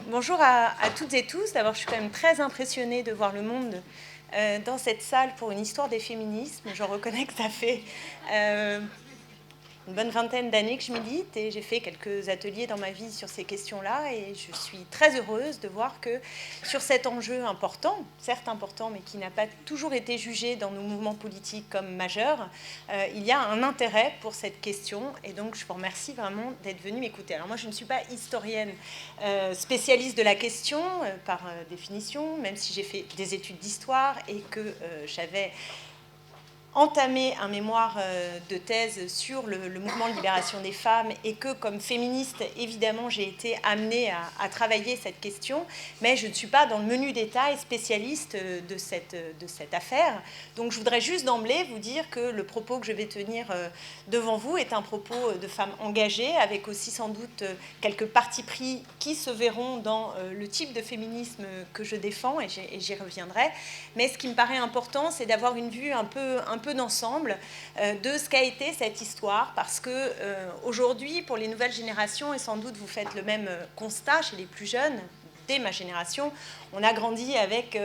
Bonjour à toutes et tous. D'abord, je suis quand même très impressionnée de voir le monde dans cette salle pour une histoire des féminismes. Je reconnais que ça fait une bonne vingtaine d'années que je milite et j'ai fait quelques ateliers dans ma vie sur ces questions-là et je suis très heureuse de voir que sur cet enjeu important, certes important, mais qui n'a pas toujours été jugé dans nos mouvements politiques comme majeur, il y a un intérêt pour cette question et donc je vous remercie vraiment d'être venu m'écouter. Alors moi je ne suis pas historienne spécialiste de la question par définition, même si j'ai fait des études d'histoire et que j'avais entamé un mémoire de thèse sur le mouvement de libération des femmes et que, comme féministe, évidemment, j'ai été amenée à travailler cette question, mais je ne suis pas dans le menu détail spécialiste de cette affaire. Donc je voudrais juste d'emblée vous dire que le propos que je vais tenir devant vous est un propos de femme engagée, avec aussi sans doute quelques partis pris qui se verront dans le type de féminisme que je défends, et j'y reviendrai. Mais ce qui me paraît important, c'est d'avoir une vue un peu d'ensemble de ce qu'a été cette histoire, parce que aujourd'hui, pour les nouvelles générations, et sans doute vous faites le même constat chez les plus jeunes, dès ma génération, on a grandi avec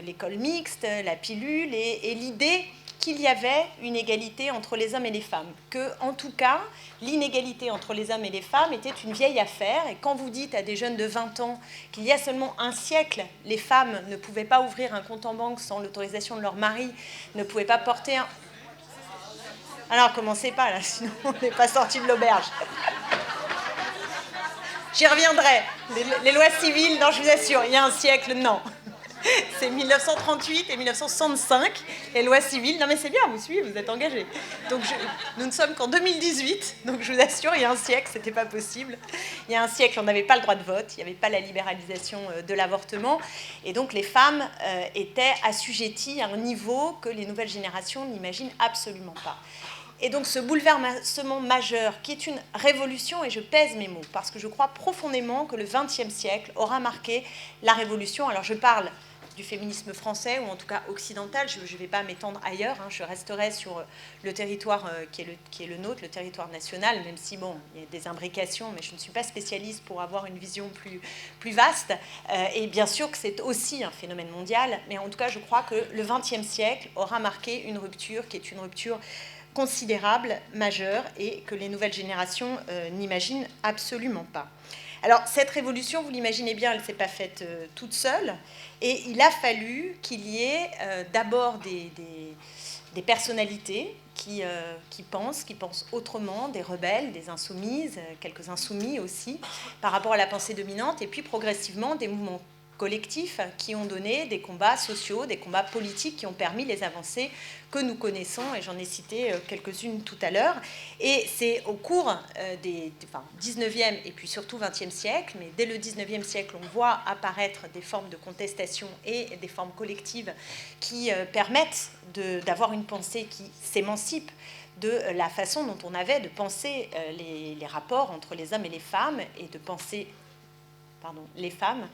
l'école mixte, la pilule, et l'idée qu'il y avait une égalité entre les hommes et les femmes, que, en tout cas, l'inégalité entre les hommes et les femmes était une vieille affaire, et quand vous dites à des jeunes de 20 ans qu'il y a seulement un siècle, les femmes ne pouvaient pas ouvrir un compte en banque sans l'autorisation de leur mari, ne pouvaient pas porter un... Alors, commencez pas, là, sinon on n'est pas sorti de l'auberge. J'y reviendrai. Les lois civiles, non, je vous assure, il y a un siècle, non. C'est 1938 et 1965, les lois civiles. Non mais c'est bien, vous suivez, vous êtes engagés. Donc nous ne sommes qu'en 2018, donc je vous assure, il y a un siècle, c'était pas possible. Il y a un siècle, on n'avait pas le droit de vote, il n'y avait pas la libéralisation de l'avortement, et donc les femmes étaient assujetties à un niveau que les nouvelles générations n'imaginent absolument pas. Et donc ce bouleversement majeur, qui est une révolution, et je pèse mes mots, parce que je crois profondément que le XXe siècle aura marqué la révolution. Alors je parle du féminisme français, ou en tout cas occidental, je ne vais pas m'étendre ailleurs, hein, je resterai sur le territoire qui est le nôtre, le territoire national, même si, bon, il y a des imbrications, mais je ne suis pas spécialiste pour avoir une vision plus vaste, et bien sûr que c'est aussi un phénomène mondial, mais en tout cas je crois que le XXe siècle aura marqué une rupture qui est une rupture considérable, majeure, et que les nouvelles générations n'imaginent absolument pas. Alors, cette révolution, vous l'imaginez bien, elle ne s'est pas faite toute seule, et il a fallu qu'il y ait d'abord des personnalités qui pensent autrement, des rebelles, des insoumises, quelques insoumis aussi, par rapport à la pensée dominante, et puis progressivement des mouvements collectifs qui ont donné des combats sociaux, des combats politiques qui ont permis les avancées que nous connaissons, et j'en ai cité quelques-unes tout à l'heure. Et c'est au cours des 19e et puis surtout 20e siècle, mais dès le 19e siècle, on voit apparaître des formes de contestation et des formes collectives qui permettent d'avoir une pensée qui s'émancipe de la façon dont on avait de penser les rapports entre les hommes et les femmes, et de penser les femmes,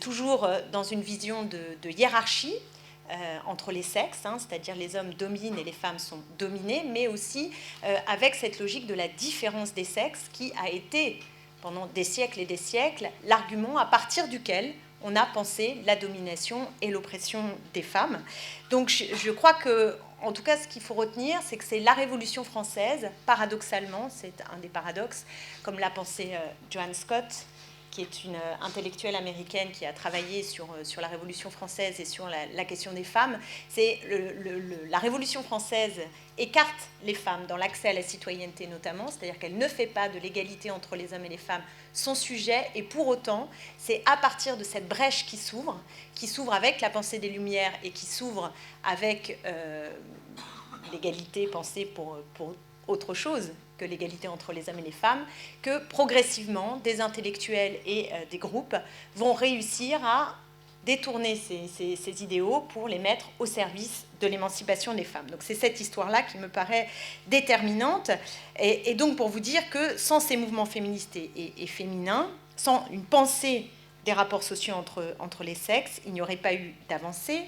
toujours dans une vision de hiérarchie entre les sexes, hein, c'est-à-dire les hommes dominent et les femmes sont dominées, mais aussi avec cette logique de la différence des sexes qui a été, pendant des siècles et des siècles, l'argument à partir duquel on a pensé la domination et l'oppression des femmes. Donc je crois que, en tout cas, ce qu'il faut retenir, c'est que c'est la Révolution française, paradoxalement, c'est un des paradoxes, comme l'a pensé Joan Scott, qui est une intellectuelle américaine qui a travaillé sur la Révolution française et sur la question des femmes. C'est la Révolution française écarte les femmes dans l'accès à la citoyenneté notamment, c'est-à-dire qu'elle ne fait pas de l'égalité entre les hommes et les femmes son sujet, et pour autant, c'est à partir de cette brèche qui s'ouvre avec la pensée des Lumières et qui s'ouvre avec l'égalité pensée pour autre chose que l'égalité entre les hommes et les femmes, que progressivement, des intellectuels et des groupes vont réussir à détourner ces idéaux pour les mettre au service de l'émancipation des femmes. Donc c'est cette histoire-là qui me paraît déterminante, et donc pour vous dire que sans ces mouvements féministes et féminins, sans une pensée des rapports sociaux entre les sexes, il n'y aurait pas eu d'avancée.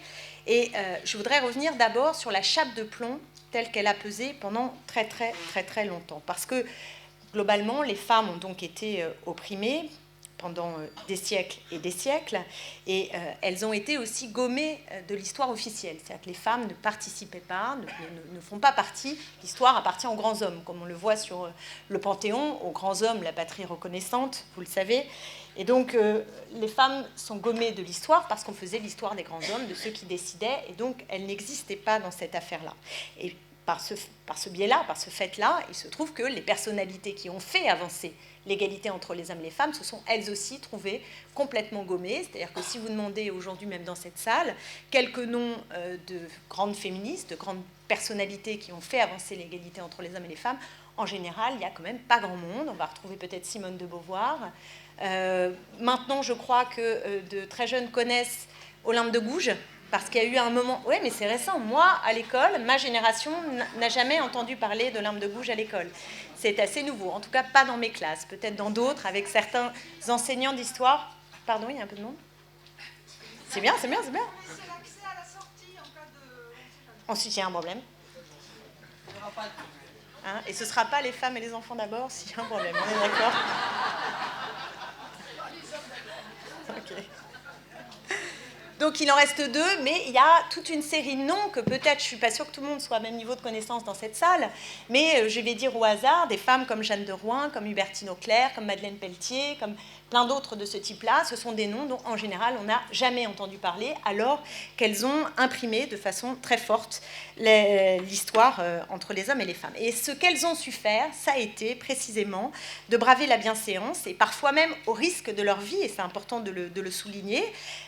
Et je voudrais revenir d'abord sur la chape de plomb telle qu'elle a pesé pendant très longtemps. Parce que, globalement, les femmes ont donc été opprimées pendant des siècles et des siècles, et elles ont été aussi gommées de l'histoire officielle. C'est-à-dire que les femmes ne participaient pas, ne font pas partie, l'histoire appartient aux grands hommes, comme on le voit sur le Panthéon, aux grands hommes, la patrie reconnaissante, vous le savez. Et donc, les femmes sont gommées de l'histoire parce qu'on faisait l'histoire des grands hommes, de ceux qui décidaient, et donc elles n'existaient pas dans cette affaire-là. Et par ce biais-là, par ce fait-là, il se trouve que les personnalités qui ont fait avancer l'égalité entre les hommes et les femmes se sont elles aussi trouvées complètement gommées. C'est-à-dire que si vous demandez aujourd'hui, même dans cette salle, quelques noms de grandes féministes, de grandes personnalités qui ont fait avancer l'égalité entre les hommes et les femmes, en général, il n'y a quand même pas grand monde. On va retrouver peut-être Simone de Beauvoir. Maintenant, je crois que de très jeunes connaissent Olympe de Gouges, parce qu'il y a eu un moment... Oui, mais c'est récent. Moi, à l'école, ma génération n'a jamais entendu parler d'Olympe de Gouges à l'école. C'est assez nouveau. En tout cas, pas dans mes classes. Peut-être dans d'autres, avec certains enseignants d'histoire. Pardon, il y a un peu de monde. C'est bien, c'est bien, c'est bien. C'est l'accès à la sortie en cas de... Ensuite, il y a un problème. Hein, et ce ne sera pas les femmes et les enfants d'abord s'il y a un problème. On est d'accord? Ok. Donc il en reste 2, mais il y a toute une série de noms que peut-être, je ne suis pas sûre que tout le monde soit au même niveau de connaissance dans cette salle, mais je vais dire au hasard des femmes comme Jeanne de Rouen, comme Hubertine Auclair, comme Madeleine Pelletier, comme plein d'autres de ce type-là. Ce sont des noms dont en général on n'a jamais entendu parler, alors qu'elles ont imprimé de façon très forte l'histoire entre les hommes et les femmes. Et ce qu'elles ont su faire, ça a été précisément de braver la bienséance, et parfois même au risque de leur vie, et c'est important de le souligner,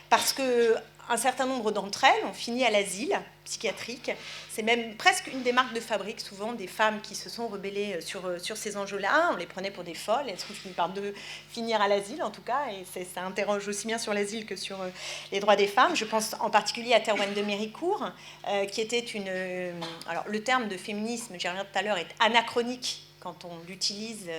parce qu'un certain nombre d'entre elles ont fini à l'asile psychiatrique. C'est même presque une des marques de fabrique, souvent, des femmes qui se sont rebellées sur ces enjeux-là. On les prenait pour des folles, elles ont fini par finir à l'asile, en tout cas, et ça interroge aussi bien sur l'asile que sur les droits des femmes. Je pense en particulier à Théroigne de Méricourt, qui était une... alors, le terme de féminisme, j'y reviens tout à l'heure, est anachronique quand on l'utilise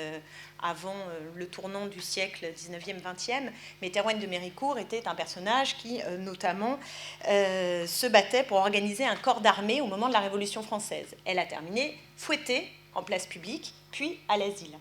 avant le tournant du siècle 19e, 20e, mais Théroigne de Méricourt était un personnage qui, notamment, se battait pour organiser un corps d'armée au moment de la Révolution française. Elle a terminé fouettée en place publique, puis à l'asile.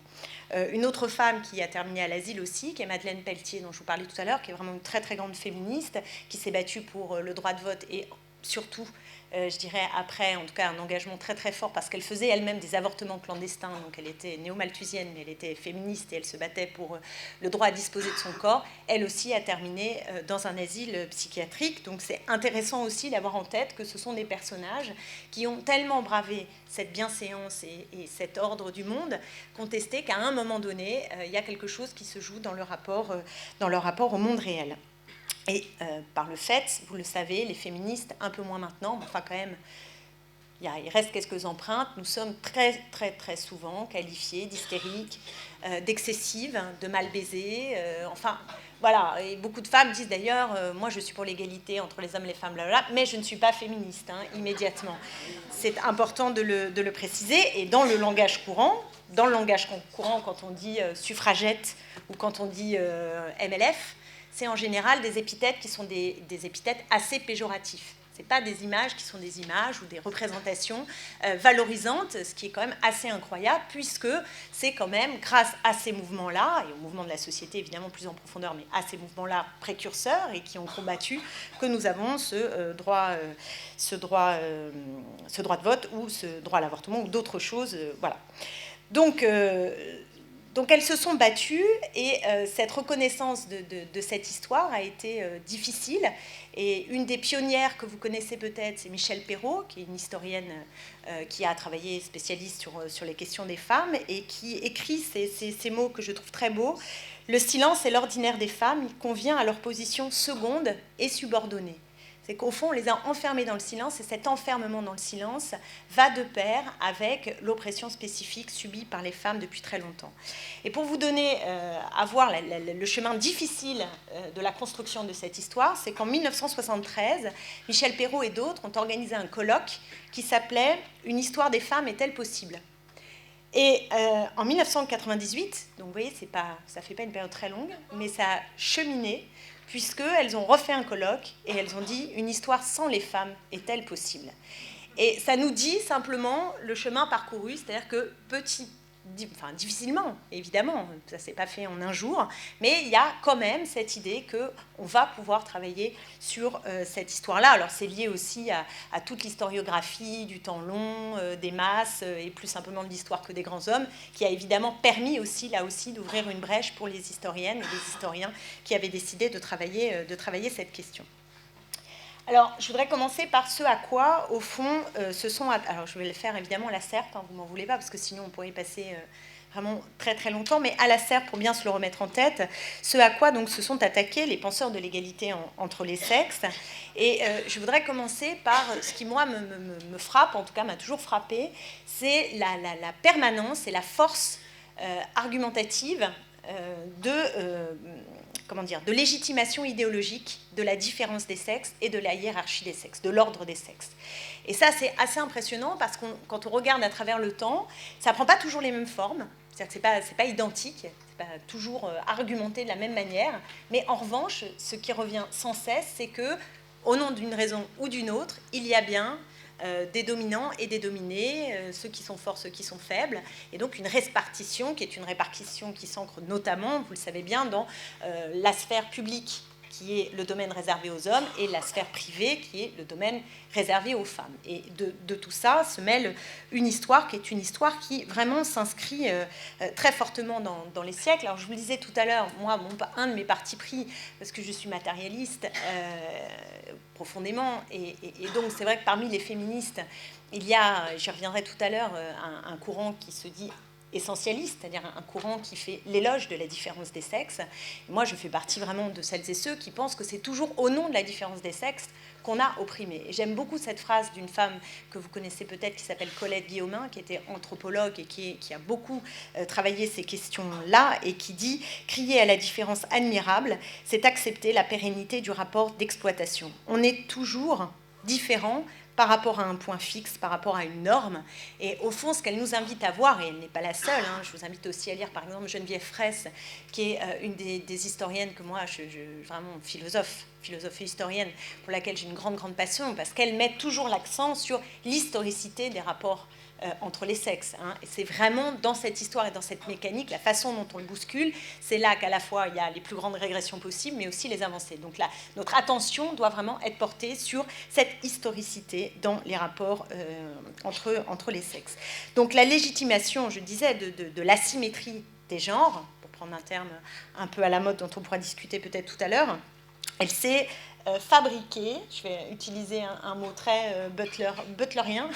Une autre femme qui a terminé à l'asile aussi, qui est Madeleine Pelletier, dont je vous parlais tout à l'heure, qui est vraiment une très très grande féministe, qui s'est battue pour le droit de vote et surtout, je dirais après, en tout cas, un engagement très très fort parce qu'elle faisait elle-même des avortements clandestins, donc elle était néo-malthusienne, mais elle était féministe et elle se battait pour le droit à disposer de son corps. Elle aussi a terminé dans un asile psychiatrique, donc c'est intéressant aussi d'avoir en tête que ce sont des personnages qui ont tellement bravé cette bienséance et cet ordre du monde, contesté qu'à un moment donné, il y a quelque chose qui se joue dans leur rapport au monde réel. Et par le fait, vous le savez, les féministes, un peu moins maintenant, mais enfin quand même, il reste quelques empreintes, nous sommes très très très souvent qualifiées d'hystériques, d'excessives, de mal baisées, enfin voilà, et beaucoup de femmes disent d'ailleurs, moi je suis pour l'égalité entre les hommes et les femmes, blablabla, mais je ne suis pas féministe, hein, immédiatement. C'est important de le préciser, et dans le langage courant, quand on dit suffragette ou quand on dit MLF, c'est en général des épithètes qui sont des épithètes assez péjoratifs. Ce n'est pas des images qui sont des images ou des représentations valorisantes, ce qui est quand même assez incroyable, puisque c'est quand même grâce à ces mouvements-là, et au mouvement de la société évidemment plus en profondeur, mais à ces mouvements-là précurseurs et qui ont combattu, que nous avons ce droit de vote ou ce droit à l'avortement ou d'autres choses. Voilà. Donc elles se sont battues et cette reconnaissance de cette histoire a été difficile. Et une des pionnières que vous connaissez peut-être, c'est Michèle Perrault, qui est une historienne qui a travaillé spécialiste sur les questions des femmes et qui écrit ces mots que je trouve très beaux. Le silence est l'ordinaire des femmes, il convient à leur position seconde et subordonnée. C'est qu'au fond, on les a enfermés dans le silence, et cet enfermement dans le silence va de pair avec l'oppression spécifique subie par les femmes depuis très longtemps. Et pour vous donner à voir le chemin difficile de la construction de cette histoire, c'est qu'en 1973, Michèle Perrault et d'autres ont organisé un colloque qui s'appelait « Une histoire des femmes est-elle possible ?» Et en 1998, donc vous voyez, ça ne fait pas une période très longue, mais ça a cheminé, puisqu'elles ont refait un colloque et elles ont dit « Une histoire sans les femmes est-elle possible ?» Et ça nous dit simplement le chemin parcouru, c'est-à-dire que petit difficilement, évidemment, ça ne s'est pas fait en un jour, mais il y a quand même cette idée qu'on va pouvoir travailler sur cette histoire-là. Alors c'est lié aussi à toute l'historiographie du temps long, des masses, et plus simplement de l'histoire que des grands hommes, qui a évidemment permis aussi, là aussi, d'ouvrir une brèche pour les historiennes et les historiens qui avaient décidé de travailler cette question. Alors, je voudrais commencer par ce à quoi, au fond, alors je vais le faire évidemment à la serpe, hein, vous m'en voulez pas, parce que sinon on pourrait y passer vraiment très très longtemps, mais à la serpe, pour bien se le remettre en tête, ce à quoi donc se sont attaqués les penseurs de l'égalité entre les sexes. Et je voudrais commencer par ce qui, moi, me frappe, en tout cas m'a toujours frappé, c'est la permanence et la force argumentative de légitimation idéologique de la différence des sexes et de la hiérarchie des sexes, de l'ordre des sexes. Et ça, c'est assez impressionnant parce que quand on regarde à travers le temps, ça ne prend pas toujours les mêmes formes, c'est-à-dire que ce n'est pas identique, ce n'est pas toujours argumenté de la même manière, mais en revanche, ce qui revient sans cesse, c'est que, au nom d'une raison ou d'une autre, il y a bien des dominants et des dominés, ceux qui sont forts, ceux qui sont faibles, et donc une répartition qui est une répartition qui s'ancre notamment, vous le savez bien, dans la sphère publique qui est le domaine réservé aux hommes et la sphère privée qui est le domaine réservé aux femmes. Et de tout ça se mêle une histoire qui est une histoire qui vraiment s'inscrit très fortement dans les siècles. Alors je vous le disais tout à l'heure, moi, un de mes partis pris, parce que je suis matérialiste profondément, et donc c'est vrai que parmi les féministes, il y a, j'y reviendrai tout à l'heure, un courant qui se dit essentialiste, c'est-à-dire un courant qui fait l'éloge de la différence des sexes. Et moi, je fais partie vraiment de celles et ceux qui pensent que c'est toujours au nom de la différence des sexes qu'on a opprimé. Et j'aime beaucoup cette phrase d'une femme que vous connaissez peut-être, qui s'appelle Colette Guillaumin, qui était anthropologue et qui a beaucoup travaillé ces questions-là, et qui dit « Crier à la différence admirable, c'est accepter la pérennité du rapport d'exploitation. On est toujours différent par rapport à un point fixe, par rapport à une norme. Et au fond, ce qu'elle nous invite à voir, et elle n'est pas la seule, hein, je vous invite aussi à lire par exemple Geneviève Fraisse, qui est une des historiennes que moi, vraiment philosophe et historienne, pour laquelle j'ai une grande passion, parce qu'elle met toujours l'accent sur l'historicité des rapports entre les sexes. Hein. Et c'est vraiment dans cette histoire et dans cette mécanique, la façon dont on le bouscule, c'est là qu'à la fois il y a les plus grandes régressions possibles, mais aussi les avancées. Donc là, notre attention doit vraiment être portée sur cette historicité dans les rapports entre les sexes. Donc la légitimation, je disais, de l'asymétrie des genres, pour prendre un terme un peu à la mode dont on pourra discuter peut-être tout à l'heure, elle s'est fabriquée, je vais utiliser un mot très butlerien,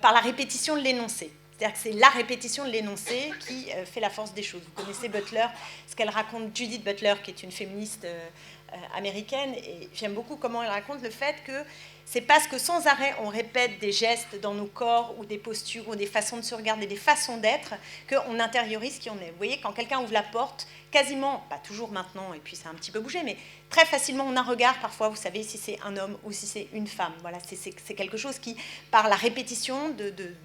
par la répétition de l'énoncé. C'est-à-dire que c'est la répétition de l'énoncé qui fait la force des choses. Vous connaissez Butler, ce qu'elle raconte, Judith Butler, qui est une féministe américaine, et j'aime beaucoup comment elle raconte le fait que c'est parce que sans arrêt on répète des gestes dans nos corps ou des postures ou des façons de se regarder, des façons d'être, qu'on intériorise qui on est. Vous voyez, quand quelqu'un ouvre la porte, quasiment, pas toujours maintenant, et puis ça a un petit peu bougé, mais très facilement on a un regard parfois, vous savez si c'est un homme ou si c'est une femme. Voilà, c'est quelque chose qui, par la répétition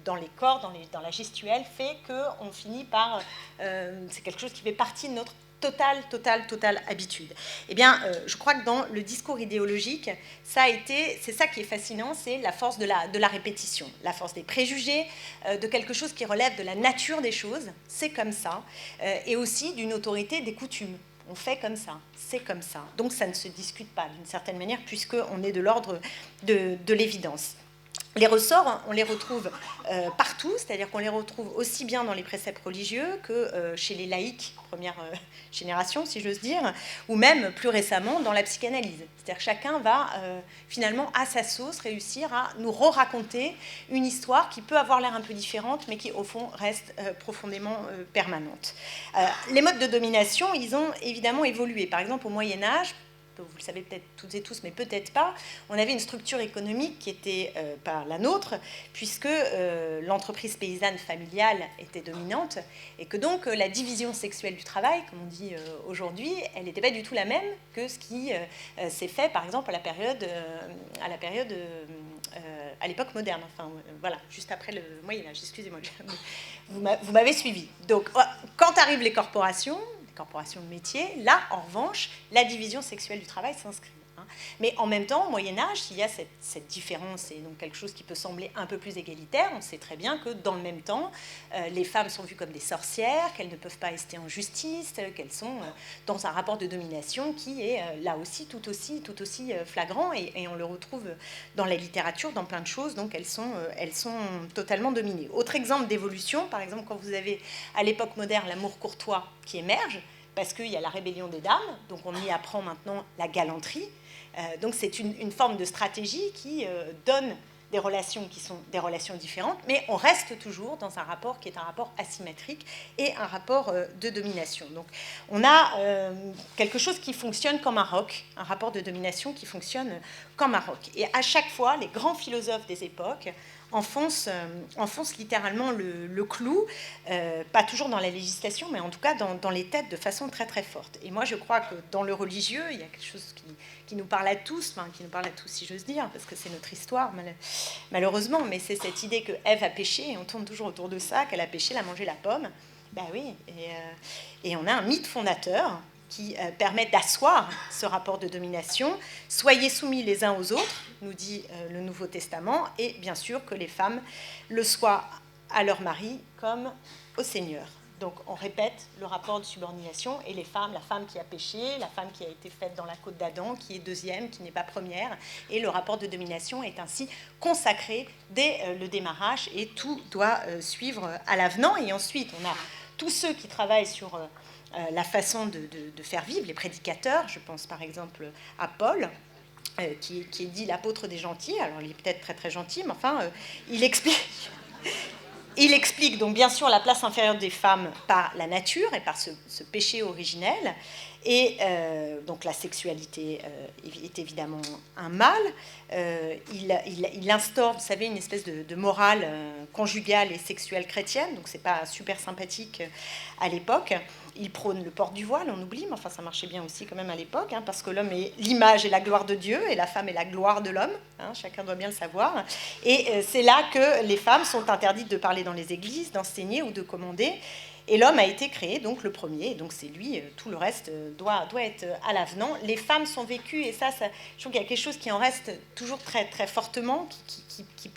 dans les corps, dans la gestuelle, fait qu'on finit par... c'est quelque chose qui fait partie de notre totale habitude. Eh bien, je crois que dans le discours idéologique, c'est ça qui est fascinant, c'est la force de la répétition, la force des préjugés, de quelque chose qui relève de la nature des choses, c'est comme ça, et aussi d'une autorité des coutumes. On fait comme ça, c'est comme ça. Donc ça ne se discute pas d'une certaine manière, puisqu'on est de l'ordre de l'évidence. Les ressorts, on les retrouve partout, c'est-à-dire qu'on les retrouve aussi bien dans les préceptes religieux que chez les laïcs, première génération, si j'ose dire, ou même plus récemment dans la psychanalyse. C'est-à-dire que chacun va finalement, à sa sauce, réussir à nous raconter une histoire qui peut avoir l'air un peu différente, mais qui, au fond, reste profondément permanente. Les modes de domination, ils ont évidemment évolué. Par exemple, au Moyen-Âge, vous le savez peut-être toutes et tous, mais peut-être pas, on avait une structure économique qui était pas la nôtre, puisque l'entreprise paysanne familiale était dominante, et que donc la division sexuelle du travail, comme on dit aujourd'hui, elle n'était pas du tout la même que ce qui s'est fait, par exemple, à l'époque moderne, enfin voilà, juste après le Moyen-Âge, excusez-moi, vous m'avez suivi. Donc, quand arrivent les corporations de métier, là, en revanche, la division sexuelle du travail s'inscrit. hein. Mais en même temps, au Moyen-Âge, il y a cette différence et donc quelque chose qui peut sembler un peu plus égalitaire. On sait très bien que dans le même temps, les femmes sont vues comme des sorcières, qu'elles ne peuvent pas rester en justice, qu'elles sont dans un rapport de domination qui est là aussi tout aussi flagrant et on le retrouve dans la littérature, dans plein de choses. Donc elles sont totalement dominées. Autre exemple d'évolution, par exemple, quand vous avez à l'époque moderne l'amour courtois qui émerge, parce qu'il y a la rébellion des dames, donc on y apprend maintenant la galanterie. Donc c'est une forme de stratégie qui donne des relations qui sont des relations différentes, mais on reste toujours dans un rapport qui est un rapport asymétrique et un rapport de domination. Donc on a quelque chose qui fonctionne comme un roc, un rapport de domination qui fonctionne comme un roc. Et à chaque fois, les grands philosophes des époques enfonce littéralement le clou, pas toujours dans la législation, mais en tout cas dans les têtes de façon très très forte. Et moi je crois que dans le religieux, il y a quelque chose qui nous parle à tous, enfin qui nous parle à tous si j'ose dire, parce que c'est notre histoire malheureusement, mais c'est cette idée que Ève a péché, et on tourne toujours autour de ça, qu'elle a péché, elle a mangé la pomme. Ben oui, et on a un mythe fondateur qui permet d'asseoir ce rapport de domination. Soyez soumis les uns aux autres, nous dit le Nouveau Testament, et bien sûr que les femmes le soient à leur mari comme au Seigneur. Donc on répète le rapport de subordination, et les femmes, la femme qui a péché, la femme qui a été faite dans la côte d'Adam, qui est deuxième, qui n'est pas première, et le rapport de domination est ainsi consacré dès le démarrage, et tout doit suivre à l'avenant. Et ensuite, on a tous ceux qui travaillent sur la façon de faire vivre, les prédicateurs. Je pense par exemple à Paul, qui est dit l'apôtre des gentils. Alors il est peut-être très très gentil, mais enfin il explique donc bien sûr la place inférieure des femmes par la nature et par ce péché originel. Et donc la sexualité est évidemment un mal. Il instaure, vous savez, une espèce de morale conjugale et sexuelle chrétienne, donc c'est pas super sympathique à l'époque. Il prône le port du voile, on oublie, mais enfin ça marchait bien aussi quand même à l'époque, hein, parce que l'homme est l'image et la gloire de Dieu, et la femme est la gloire de l'homme, hein, chacun doit bien le savoir. Et c'est là que les femmes sont interdites de parler dans les églises, d'enseigner ou de commander. Et l'homme a été créé, donc le premier, et donc c'est lui, tout le reste doit être à l'avenant. Les femmes sont vécues, et ça je trouve qu'il y a quelque chose qui en reste toujours très, très fortement,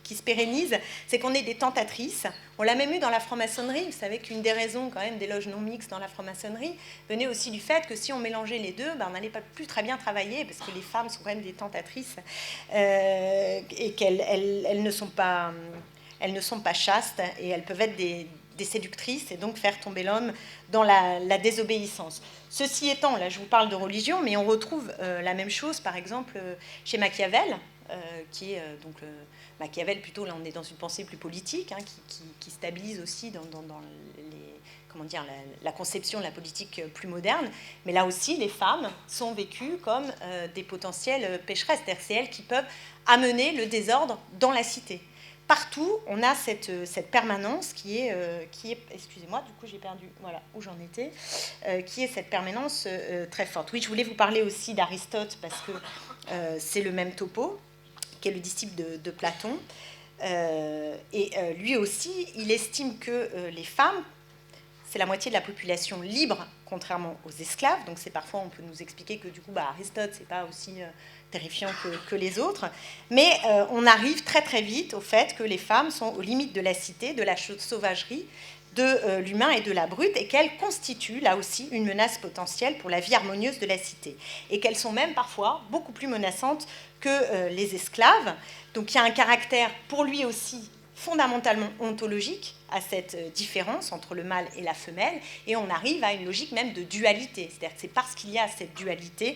qui se pérennise, c'est qu'on est des tentatrices. On l'a même eu dans la franc-maçonnerie. Vous savez qu'une des raisons quand même des loges non mixtes dans la franc-maçonnerie venait aussi du fait que si on mélangeait les deux, on n'allait pas plus très bien travailler, parce que les femmes sont quand même des tentatrices, et qu'elles ne sont pas chastes, et elles peuvent être des séductrices et donc faire tomber l'homme dans la désobéissance. Ceci étant, là je vous parle de religion, mais on retrouve la même chose par exemple chez Machiavel, qui est donc Machiavel plutôt, là on est dans une pensée plus politique, hein, qui stabilise aussi dans la conception de la politique plus moderne, mais là aussi les femmes sont vécues comme des potentielles pécheresses, c'est-à-dire c'est elles qui peuvent amener le désordre dans la cité. Partout, on a cette permanence qui est excusez-moi, du coup j'ai perdu, voilà, où j'en étais, qui est cette permanence très forte. Oui, je voulais vous parler aussi d'Aristote, parce que c'est le même topo, qui est le disciple de Platon, et lui aussi, il estime que les femmes, c'est la moitié de la population libre, contrairement aux esclaves, donc c'est parfois, on peut nous expliquer que du coup, Aristote, c'est pas aussi terrifiant que les autres, mais on arrive très très vite au fait que les femmes sont aux limites de la cité, de la sauvagerie, de l'humain et de la brute, et qu'elles constituent là aussi une menace potentielle pour la vie harmonieuse de la cité, et qu'elles sont même parfois beaucoup plus menaçantes que les esclaves. Donc il y a un caractère pour lui aussi fondamentalement ontologique à cette différence entre le mâle et la femelle, et on arrive à une logique même de dualité, c'est-à-dire que c'est parce qu'il y a cette dualité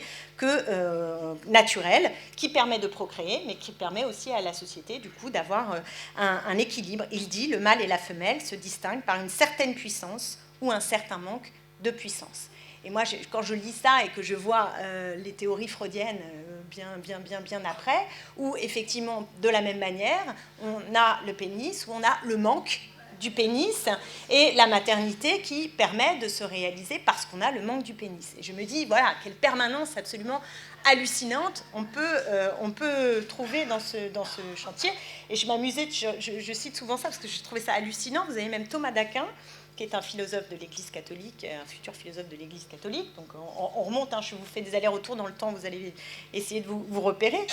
naturelle qui permet de procréer, mais qui permet aussi à la société du coup d'avoir un équilibre. Il dit le mâle et la femelle se distinguent par une certaine puissance ou un certain manque de puissance. Et moi, quand je lis ça et que je vois les théories freudiennes bien après, où effectivement, de la même manière, on a le pénis, où on a le manque du pénis, et la maternité qui permet de se réaliser parce qu'on a le manque du pénis. Et je me dis, voilà, quelle permanence absolument hallucinante on peut trouver dans ce chantier. Et je m'amusais, je cite souvent ça parce que je trouvais ça hallucinant. Vous avez même Thomas d'Aquin qui est un philosophe de l'Église catholique, un futur philosophe de l'Église catholique. Donc on remonte, hein, je vous fais des allers-retours dans le temps, vous allez essayer de vous repérer.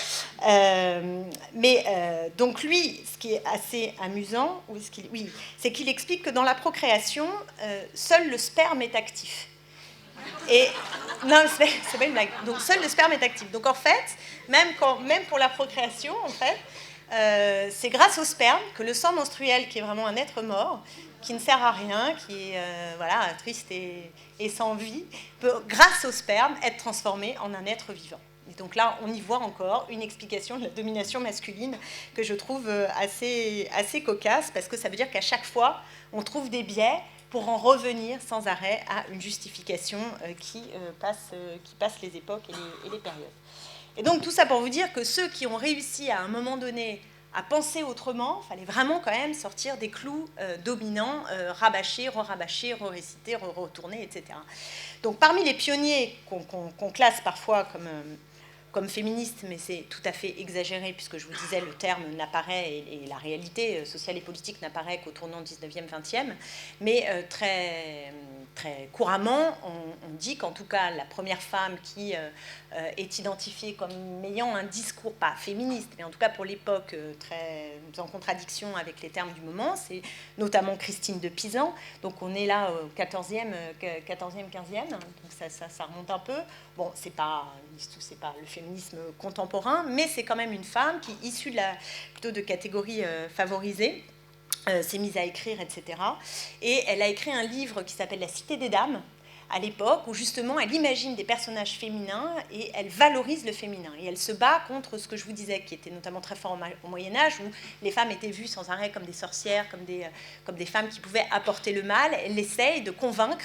Donc lui, ce qui est assez amusant, c'est qu'il explique que dans la procréation, seul le sperme est actif. Et non, c'est pas une blague. Donc seul le sperme est actif. Donc en fait, même pour la procréation, en fait, c'est grâce au sperme que le sang menstruel, qui est vraiment un être mort, qui ne sert à rien, qui est triste et sans vie, peut, grâce au sperme, être transformé en un être vivant. Et donc là, on y voit encore une explication de la domination masculine que je trouve assez cocasse, parce que ça veut dire qu'à chaque fois, on trouve des biais pour en revenir sans arrêt à une justification qui passe les époques et les périodes. Et donc tout ça pour vous dire que ceux qui ont réussi à un moment donné à penser autrement, il fallait vraiment quand même sortir des clous dominants, rabâcher, re-rabâcher, re-réciter, re-retourner, etc. Donc parmi les pionniers qu'on classe parfois comme féministe, mais c'est tout à fait exagéré, puisque je vous disais, le terme n'apparaît, et la réalité sociale et politique n'apparaît qu'au tournant 19e, 20e, mais très couramment, on dit qu'en tout cas, la première femme qui est identifiée comme ayant un discours, pas féministe, mais en tout cas pour l'époque, très en contradiction avec les termes du moment, c'est notamment Christine de Pisan. Donc on est là au 14e, 15e, donc ça remonte un peu. Bon, c'est pas le féminisme contemporain, mais c'est quand même une femme qui, issue plutôt de catégories favorisées, s'est mise à écrire, etc. Et elle a écrit un livre qui s'appelle La Cité des Dames, à l'époque, où justement elle imagine des personnages féminins et elle valorise le féminin. Et elle se bat contre ce que je vous disais, qui était notamment très fort au Moyen-Âge, où les femmes étaient vues sans arrêt comme des sorcières, comme des femmes qui pouvaient apporter le mal. Elle essaye de convaincre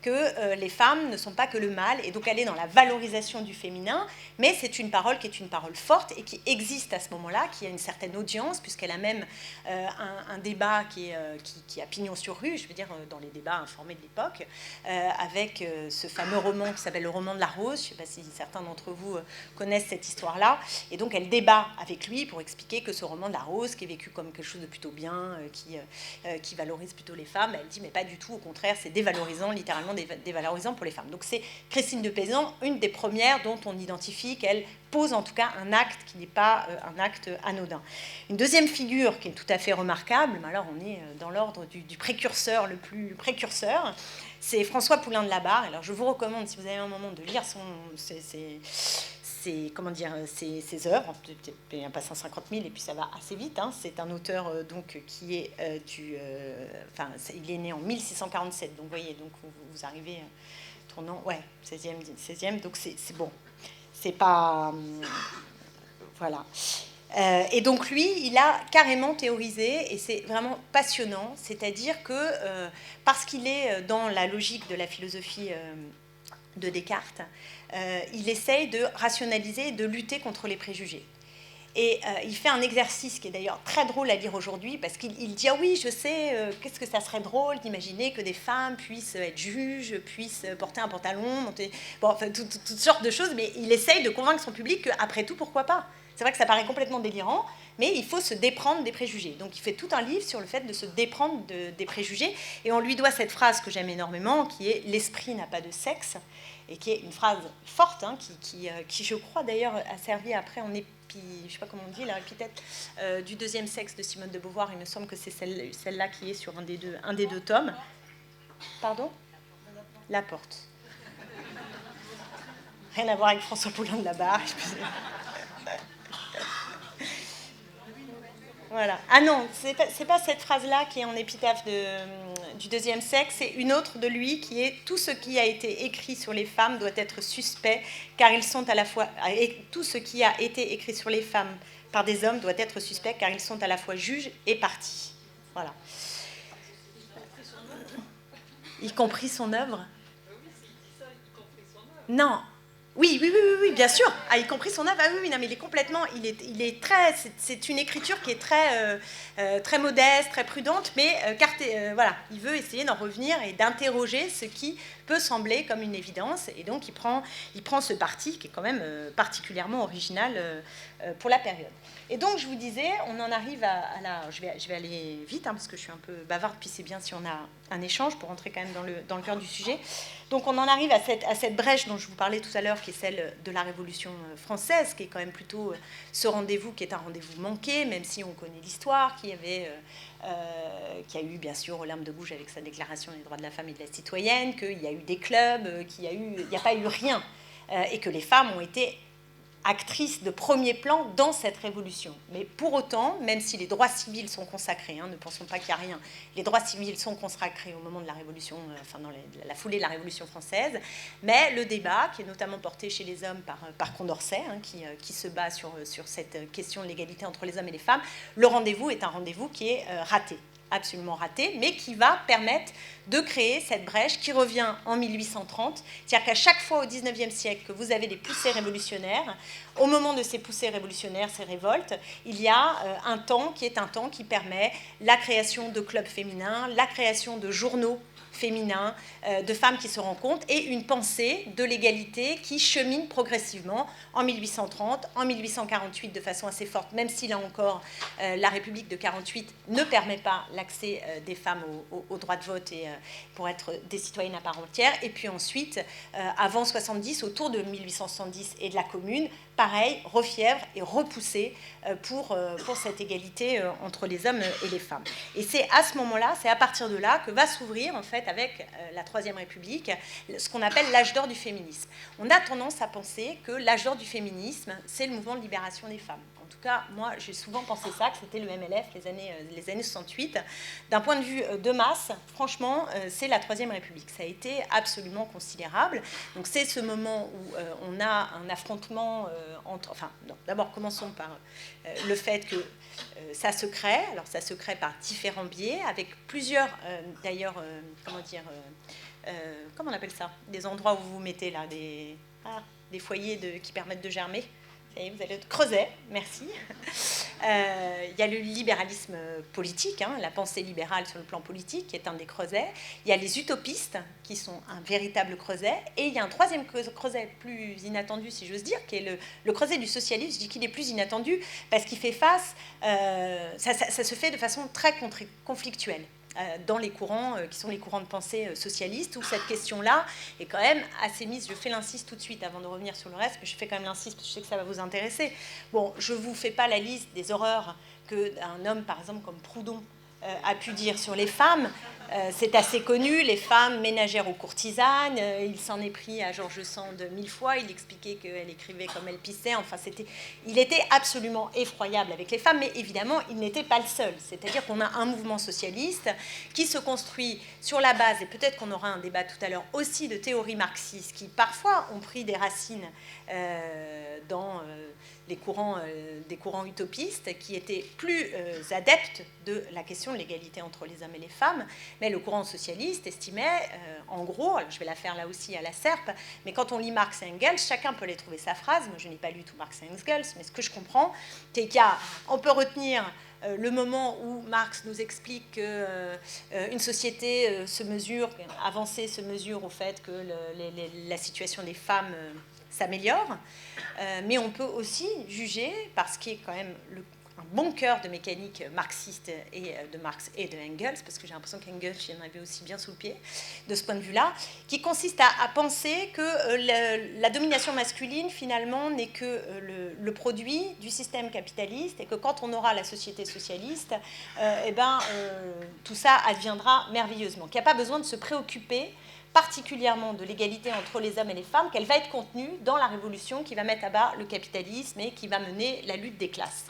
que les femmes ne sont pas que le mal, et donc elle est dans la valorisation du féminin, mais c'est une parole qui est une parole forte et qui existe à ce moment-là, qui a une certaine audience, puisqu'elle a même un débat qui a pignon sur rue, je veux dire, dans les débats informés de l'époque, avec ce fameux roman qui s'appelle le roman de la rose. Je ne sais pas si certains d'entre vous connaissent cette histoire-là, et donc elle débat avec lui pour expliquer que ce roman de la rose, qui est vécu comme quelque chose de plutôt bien, qui valorise plutôt les femmes, elle dit mais pas du tout, au contraire, c'est dévalorisant, littéralement dévalorisant pour les femmes. Donc c'est Christine de Pisan, une des premières dont on identifie qu'elle pose en tout cas un acte qui n'est pas un acte anodin. Une deuxième figure qui est tout à fait remarquable, mais alors on est dans l'ordre du précurseur, le plus précurseur, c'est François Poulain de la Barre. Alors je vous recommande, si vous avez un moment, de lire ses œuvres. Il y en a pas 150 000 et puis ça va assez vite. Hein. C'est un auteur donc qui est il est né en 1647, donc vous voyez, donc vous arrivez tournant, 16e, donc c'est bon. C'est pas voilà. Et donc lui, il a carrément théorisé, et c'est vraiment passionnant, c'est-à-dire que parce qu'il est dans la logique de la philosophie de Descartes, il essaye de rationaliser et de lutter contre les préjugés. Et il fait un exercice qui est d'ailleurs très drôle à lire aujourd'hui, parce qu'il dit « Ah oui, je sais, qu'est-ce que ça serait drôle d'imaginer que des femmes puissent être juges, puissent porter un pantalon, monter... » Bon, enfin, toutes sortes de choses, mais il essaye de convaincre son public qu'après tout, pourquoi pas ? C'est vrai que ça paraît complètement délirant, mais il faut se déprendre des préjugés. Donc il fait tout un livre sur le fait de se déprendre des préjugés, et on lui doit cette phrase que j'aime énormément, qui est « L'esprit n'a pas de sexe », et qui est une phrase forte, hein, qui je crois d'ailleurs a servi après en je ne sais pas comment on dit, l'épithète du deuxième sexe de Simone de Beauvoir. Il me semble que c'est celle-là qui est sur un des deux tomes. Pardon ? La Porte. Rien à voir avec François Poulain de la Barre, excusez-moi. Voilà. Ah non, c'est pas cette phrase-là qui est en épitaphe du deuxième sexe, c'est une autre de lui qui est « Tout ce qui a été écrit sur les femmes doit être suspect, car ils sont à la fois... Et tout ce qui a été écrit sur les femmes par des hommes doit être suspect, car ils sont à la fois juges et partis. » Voilà. Y compris son œuvre ? Non. Oui, bien sûr. Ah, y compris son œuvre. Ah oui, non, mais il est complètement. Il est très. C'est une écriture qui est très modeste, très prudente, mais voilà, il veut essayer d'en revenir et d'interroger ce qui peut sembler comme une évidence, et donc il prend ce parti qui est quand même particulièrement original pour la période. Et donc, je vous disais, on en arrive à la... Je vais aller vite, hein, parce que je suis un peu bavarde, puis c'est bien si on a un échange pour rentrer quand même dans le cœur du sujet. Donc, on en arrive à cette brèche dont je vous parlais tout à l'heure, qui est celle de la Révolution française, qui est quand même plutôt ce rendez-vous qui est un rendez-vous manqué, même si on connaît l'histoire, qui a eu, bien sûr, Olympe de Gouges avec sa déclaration des droits de la femme et de la citoyenne, qu'il y a eu des clubs, il n'y a pas eu rien, et que les femmes ont été actrice de premier plan dans cette révolution. Mais pour autant, même si les droits civils sont consacrés, hein, ne pensons pas qu'il n'y a rien, les droits civils sont consacrés au moment de la Révolution, enfin dans la foulée de la Révolution française, mais le débat, qui est notamment porté chez les hommes par Condorcet, hein, qui se bat sur cette question de l'égalité entre les hommes et les femmes, le rendez-vous est un rendez-vous qui est raté, absolument raté, mais qui va permettre de créer cette brèche qui revient en 1830. C'est-à-dire qu'à chaque fois au XIXe siècle que vous avez des poussées révolutionnaires, au moment de ces poussées révolutionnaires, ces révoltes, il y a un temps qui permet la création de clubs féminins, la création de journaux féminins, de femmes qui se rencontrent, et une pensée de l'égalité qui chemine progressivement en 1830, en 1848 de façon assez forte, même si là encore la République de 48 ne permet pas l'accès des femmes au droit de vote et pour être des citoyennes à part entière, et puis ensuite, avant 70, autour de 1870 et de la Commune, pareil, refièvre et repoussé pour cette égalité entre les hommes et les femmes. Et c'est à ce moment-là, c'est à partir de là que va s'ouvrir, en fait, avec la Troisième République, ce qu'on appelle l'âge d'or du féminisme. On a tendance à penser que l'âge d'or du féminisme, c'est le mouvement de libération des femmes. En tout cas, moi, j'ai souvent pensé ça, que c'était le MLF, les années 68. D'un point de vue de masse, franchement, c'est la Troisième République. Ça a été absolument considérable. Donc, c'est ce moment où on a un affrontement entre... Enfin, d'abord, commençons par le fait que ça se crée. Alors, ça se crée par différents biais, avec plusieurs, d'ailleurs, comment on appelle ça? Des endroits où vous vous mettez, là, des foyers qui permettent de germer. Vous allez creuser, merci. Il y a le libéralisme politique, hein, la pensée libérale sur le plan politique, qui est un des creusets. Il y a les utopistes, qui sont un véritable creuset. Et il y a un troisième creuset plus inattendu, si j'ose dire, qui est le creuset du socialisme. Je dis qu'il est plus inattendu parce qu'il fait face... ça se fait de façon très conflictuelle dans les courants qui sont les courants de pensée socialistes, où cette question-là est quand même assez mise. Je fais l'inciste tout de suite avant de revenir sur le reste, mais je fais quand même l'inciste parce que je sais que ça va vous intéresser. Bon, je ne vous fais pas la liste des horreurs qu'un homme, par exemple, comme Proudhon, a pu dire sur les femmes. C'est assez connu, les femmes ménagères ou courtisanes. Il s'en est pris à George Sand 1000 fois. Il expliquait qu'elle écrivait comme elle pissait. Enfin, il était absolument effroyable avec les femmes, mais évidemment, il n'était pas le seul. C'est-à-dire qu'on a un mouvement socialiste qui se construit sur la base, et peut-être qu'on aura un débat tout à l'heure aussi, de théories marxistes qui parfois ont pris des racines dans des courants utopistes qui étaient plus adeptes de la question de l'égalité entre les hommes et les femmes. Mais le courant socialiste estimait, en gros, alors je vais la faire là aussi à la serpe, mais quand on lit Marx et Engels, chacun peut aller trouver sa phrase. Moi, je n'ai pas lu tout Marx et Engels, mais ce que je comprends, c'est qu'on peut retenir le moment où Marx nous explique qu'une société se mesure, avancée se mesure au fait que la situation des femmes s'améliore, mais on peut aussi juger, parce qu'il y a quand même un bon cœur de mécanique marxiste et de Marx et de Engels, parce que j'ai l'impression qu'Engels il en avait aussi bien sous le pied, de ce point de vue-là, qui consiste à penser que la domination masculine, finalement, n'est que le produit du système capitaliste, et que quand on aura la société socialiste, tout ça adviendra merveilleusement, qu'il n'y a pas besoin de se préoccuper particulièrement de l'égalité entre les hommes et les femmes, qu'elle va être contenue dans la révolution qui va mettre à bas le capitalisme et qui va mener la lutte des classes.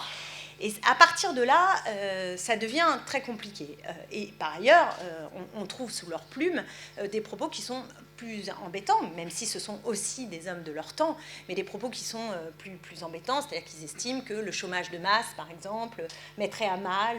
Et à partir de là, ça devient très compliqué. Et par ailleurs, on trouve sous leur plume des propos qui sont plus embêtants, même si ce sont aussi des hommes de leur temps, mais des propos qui sont plus embêtants, c'est-à-dire qu'ils estiment que le chômage de masse, par exemple, mettrait à mal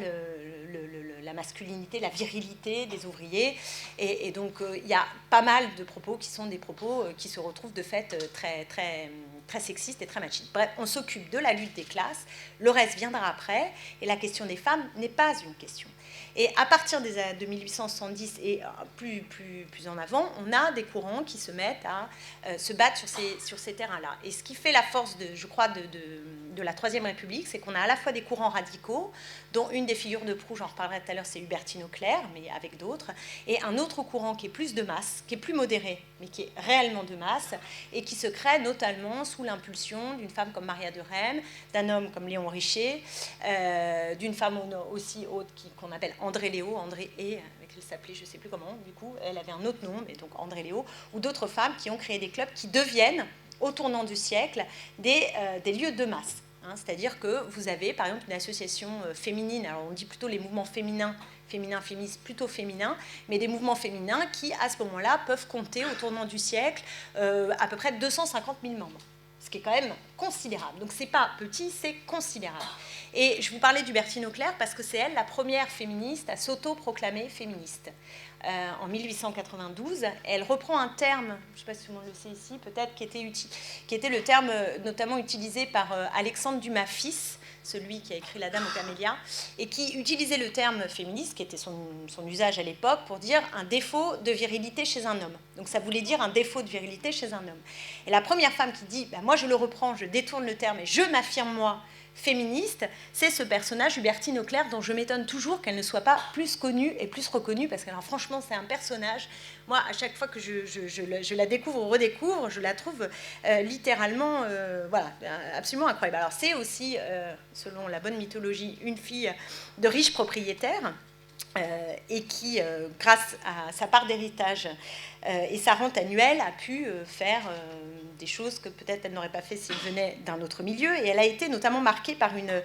la masculinité, la virilité des ouvriers. Et donc, il y a pas mal de propos qui sont des propos qui se retrouvent de fait très sexistes et très machistes. Bref, on s'occupe de la lutte des classes, le reste viendra après, et la question des femmes n'est pas une question. Et à partir de 1870 et plus en avant, on a des courants qui se mettent à se battre sur ces terrains-là. Et ce qui fait la force, je crois, de la Troisième République, c'est qu'on a à la fois des courants radicaux, dont une des figures de proue, j'en reparlerai tout à l'heure, c'est Hubertine Auclair, mais avec d'autres, et un autre courant qui est plus de masse, qui est plus modéré, mais qui est réellement de masse, et qui se crée notamment sous l'impulsion d'une femme comme Maria de Rheims, d'un homme comme Léon Richer, d'une femme aussi haute qu'on appelle André Léo, André et, elle s'appelait je ne sais plus comment, du coup, elle avait un autre nom, mais donc André Léo, ou d'autres femmes qui ont créé des clubs qui deviennent, au tournant du siècle, des lieux de masse. Hein, c'est-à-dire que vous avez, par exemple, une association féminine, alors on dit plutôt les mouvements féministes, plutôt féminins, mais des mouvements féminins qui, à ce moment-là, peuvent compter, au tournant du siècle, à peu près 250 000 membres. Ce qui est quand même considérable. Donc, ce n'est pas petit, c'est considérable. Et je vous parlais d'Hubertine Auclair parce que c'est elle la première féministe à s'auto-proclamer féministe. En 1892, elle reprend un terme, je ne sais pas si tout le monde le sait ici, peut-être, qui était le terme notamment utilisé par Alexandre Dumas fils, celui qui a écrit La Dame aux Camélias, et qui utilisait le terme féministe, qui était son usage à l'époque, pour dire un défaut de virilité chez un homme. Donc ça voulait dire un défaut de virilité chez un homme. Et la première femme qui dit moi je le reprends, je détourne le terme et je m'affirme moi féministe, c'est ce personnage Hubertine Auclair dont je m'étonne toujours qu'elle ne soit pas plus connue et plus reconnue, parce que alors, franchement c'est un personnage, moi à chaque fois que je la découvre ou redécouvre, je la trouve littéralement voilà, absolument incroyable. Alors c'est aussi, selon la bonne mythologie, une fille de riches propriétaires, et qui, grâce à sa part d'héritage et sa rente annuelle, a pu faire des choses que peut-être elle n'aurait pas fait si elle venait d'un autre milieu. Et elle a été notamment marquée par une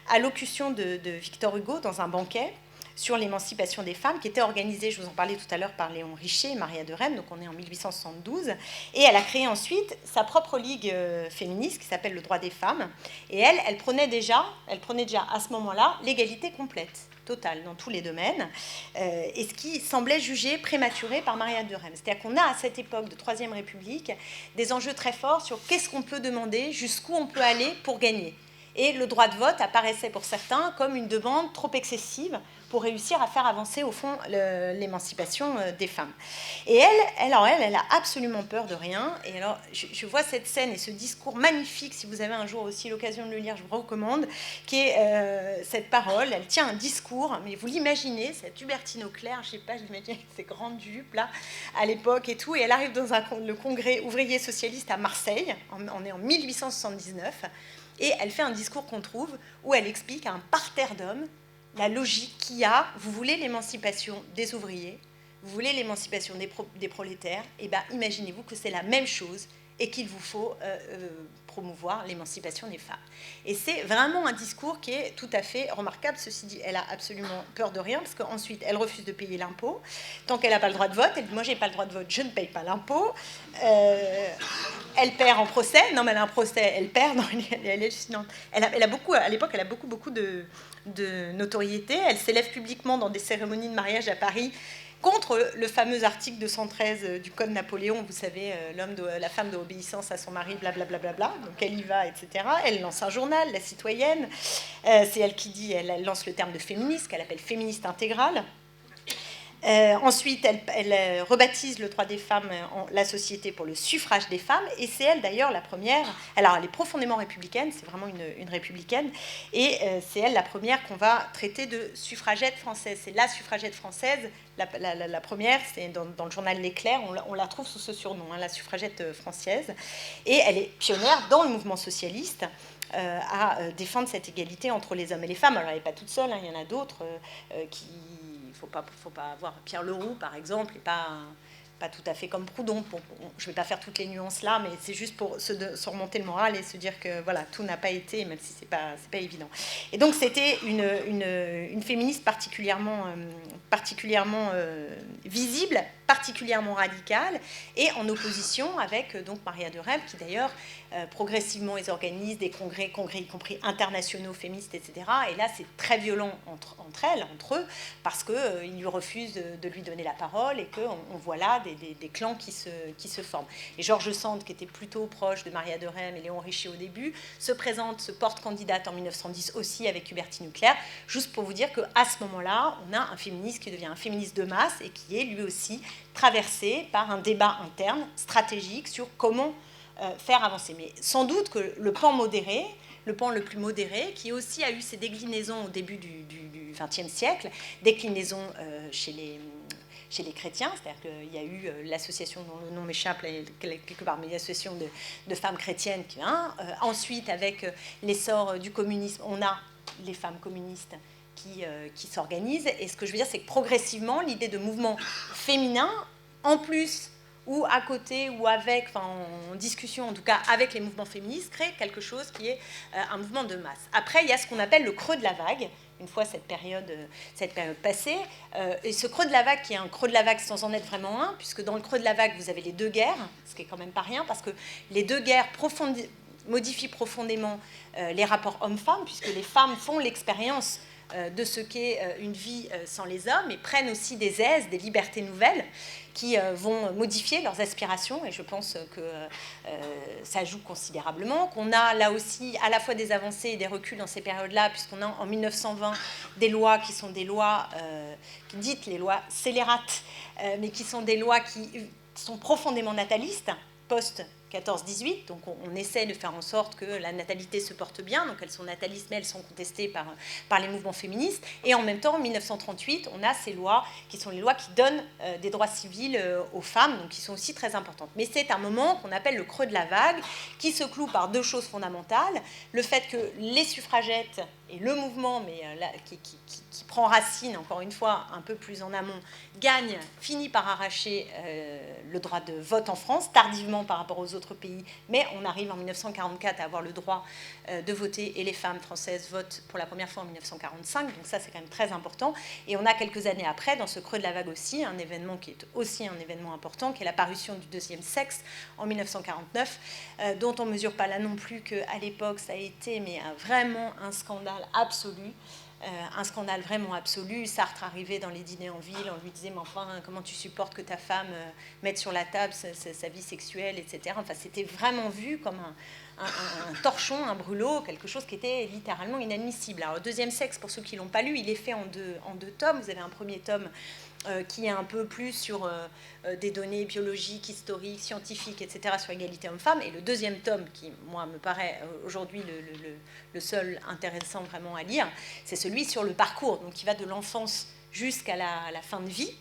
allocution de Victor Hugo dans un banquet sur l'émancipation des femmes, qui était organisée, je vous en parlais tout à l'heure, par Léon Richer et Maria de Rheims, donc on est en 1872, et elle a créé ensuite sa propre ligue féministe qui s'appelle le droit des femmes, et elle prenait déjà à ce moment-là l'égalité complète, totale, dans tous les domaines, et ce qui semblait jugé prématuré par Maria de Rheims. C'est-à-dire qu'on a à cette époque de Troisième République des enjeux très forts sur qu'est-ce qu'on peut demander, jusqu'où on peut aller pour gagner. Et le droit de vote apparaissait pour certains comme une demande trop excessive pour réussir à faire avancer au fond l'émancipation des femmes. Et elle a absolument peur de rien. Et alors, je vois cette scène et ce discours magnifique, si vous avez un jour aussi l'occasion de le lire, je vous recommande, qui est cette parole. Elle tient un discours, mais vous l'imaginez, cette Hubertine Auclair, je ne sais pas, je l'imagine avec ses grandes jupes, là, à l'époque et tout, et elle arrive dans le congrès ouvrier socialiste à Marseille, on est en 1879, et elle fait un discours qu'on trouve où elle explique à un parterre d'hommes la logique qu'il y a. Vous voulez l'émancipation des ouvriers, vous voulez l'émancipation des prolétaires, et bien imaginez-vous que c'est la même chose et qu'il vous faut promouvoir l'émancipation des femmes. Et c'est vraiment un discours qui est tout à fait remarquable. Ceci dit, elle a absolument peur de rien, parce qu'ensuite, elle refuse de payer l'impôt. Tant qu'elle n'a pas le droit de vote, elle dit « moi, je n'ai pas le droit de vote, je ne paye pas l'impôt ». Elle perd en procès. Non, mais elle a un procès, elle perd. Non, elle est hallucinante. Elle a beaucoup, à l'époque, elle a beaucoup de notoriété. Elle s'élève publiquement dans des cérémonies de mariage à Paris contre le fameux article 213 du Code Napoléon, vous savez, la femme doit obéissance à son mari, blablabla, donc elle y va, etc. Elle lance un journal, La Citoyenne, c'est elle qui dit, elle lance le terme de féministe, qu'elle appelle féministe intégrale. Ensuite, elle rebaptise le droit des femmes en la Société pour le suffrage des femmes, et c'est elle d'ailleurs la première. Alors, elle est profondément républicaine, c'est vraiment une républicaine, et c'est elle la première qu'on va traiter de suffragette française. C'est la suffragette française, la première, c'est dans le journal L'Éclair, on la trouve sous ce surnom, la suffragette française, et elle est pionnière dans le mouvement socialiste à défendre cette égalité entre les hommes et les femmes. Alors, elle n'est pas toute seule, il y en a d'autres qui... Il ne faut pas avoir Pierre Leroux, par exemple, et pas tout à fait comme Proudhon. Je ne vais pas faire toutes les nuances là, mais c'est juste pour se remonter le moral et se dire que voilà, tout n'a pas été, même si ce n'est pas évident. Et donc, c'était une féministe particulièrement visible, particulièrement radicale, et en opposition avec donc Maria de Rheims, qui d'ailleurs progressivement ils organisent des congrès y compris internationaux féministes, etc. Et là, c'est très violent entre eux, parce qu'ils lui refusent de lui donner la parole, et qu'on voit là et des clans qui se forment. Et George Sand, qui était plutôt proche de Maria de Rem et Léon Richer au début, se porte candidate en 1910 aussi avec Hubertine Hucler, juste pour vous dire qu'à ce moment-là, on a un féministe qui devient un féministe de masse et qui est lui aussi traversé par un débat interne stratégique sur comment faire avancer. Mais sans doute que le pan modéré, le pan le plus modéré, qui aussi a eu ses déclinaisons au début du XXe siècle, déclinaisons chez les chrétiens, c'est-à-dire qu'il y a eu l'association dont le nom m'échappe, quelque part, mais l'association de femmes chrétiennes. Ensuite, avec l'essor du communisme, on a les femmes communistes qui s'organisent. Et ce que je veux dire, c'est que progressivement, l'idée de mouvement féminin, en plus ou à côté, ou avec, enfin en discussion en tout cas avec les mouvements féministes, crée quelque chose qui est un mouvement de masse. Après, il y a ce qu'on appelle le creux de la vague, une fois cette période passée, et ce creux de la vague qui est un creux de la vague sans en être vraiment un, puisque dans le creux de la vague, vous avez les deux guerres, ce qui est quand même pas rien, parce que les deux guerres modifient profondément les rapports hommes-femmes, puisque les femmes font l'expérience de ce qu'est une vie sans les hommes et prennent aussi des aises, des libertés nouvelles qui vont modifier leurs aspirations, et je pense que ça joue considérablement, qu'on a là aussi à la fois des avancées et des reculs dans ces périodes-là, puisqu'on a en 1920 des lois qui sont des lois dites les lois scélérates, mais qui sont des lois qui sont profondément natalistes, post-14-18, donc on essaie de faire en sorte que la natalité se porte bien, donc elles sont natalistes, mais elles sont contestées par les mouvements féministes, et en même temps, en 1938, on a ces lois qui sont les lois qui donnent des droits civils aux femmes, donc qui sont aussi très importantes. Mais c'est un moment qu'on appelle le creux de la vague, qui se cloue par deux choses fondamentales, le fait que les suffragettes et le mouvement, mais qui prend racine, encore une fois, un peu plus en amont, finit par arracher le droit de vote en France, tardivement par rapport aux autres pays, mais on arrive en 1944 à avoir le droit de voter, et les femmes françaises votent pour la première fois en 1945, donc ça c'est quand même très important. Et on a quelques années après, dans ce creux de la vague aussi, un événement qui est aussi un événement important, qui est la parution du Deuxième Sexe en 1949, dont on ne mesure pas là non plus qu'à l'époque ça a été vraiment un scandale absolu. Un scandale vraiment absolu. Sartre arrivait dans les dîners en ville, on lui disait mais enfin comment tu supportes que ta femme mette sur la table sa vie sexuelle, etc. Enfin c'était vraiment vu comme un torchon, un brûlot, quelque chose qui était littéralement inadmissible. Alors le Deuxième Sexe, pour ceux qui ne l'ont pas lu, il est fait en deux tomes. Vous avez un premier tome qui est un peu plus sur des données biologiques, historiques, scientifiques, etc., sur l'égalité homme-femme. Et le deuxième tome, qui, moi, me paraît aujourd'hui le seul intéressant vraiment à lire, c'est celui sur le parcours, donc qui va de l'enfance jusqu'à la fin de vie,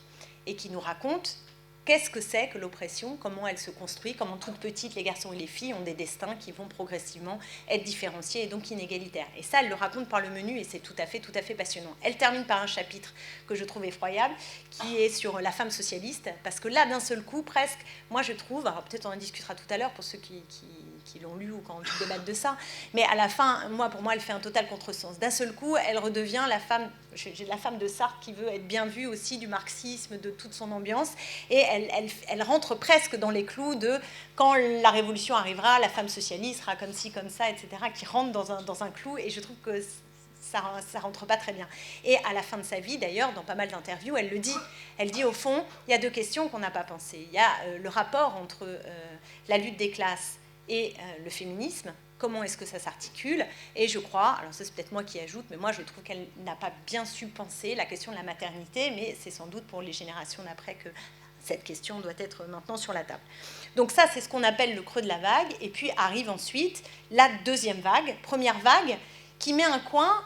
et qui nous raconte qu'est-ce que c'est que l'oppression, comment elle se construit, comment toutes petites, les garçons et les filles ont des destins qui vont progressivement être différenciés et donc inégalitaires. Et ça, elle le raconte par le menu, et c'est tout à fait passionnant. Elle termine par un chapitre que je trouve effroyable, qui est sur la femme socialiste, parce que là, d'un seul coup, presque, moi je trouve, alors peut-être on en discutera tout à l'heure pour ceux qui l'ont lu ou qui ont envie de débattre de ça, mais à la fin, pour moi, elle fait un total contresens. D'un seul coup, elle redevient la femme de Sartre qui veut être bien vue aussi du marxisme, de toute son ambiance, et elle rentre presque dans les clous de quand la révolution arrivera, la femme socialiste sera comme ci, comme ça, etc., qui rentre dans un clou, et je trouve que ça rentre pas très bien. Et à la fin de sa vie, d'ailleurs, dans pas mal d'interviews, elle le dit. Elle dit, au fond, il y a deux questions qu'on n'a pas pensées. Il y a le rapport entre la lutte des classes et le féminisme, comment est-ce que ça s'articule, et je crois, alors ça c'est peut-être moi qui ajoute, mais moi je trouve qu'elle n'a pas bien su penser la question de la maternité, mais c'est sans doute pour les générations d'après que cette question doit être maintenant sur la table. Donc ça, c'est ce qu'on appelle le creux de la vague, et puis arrive ensuite la deuxième vague, première vague, qui met un coin,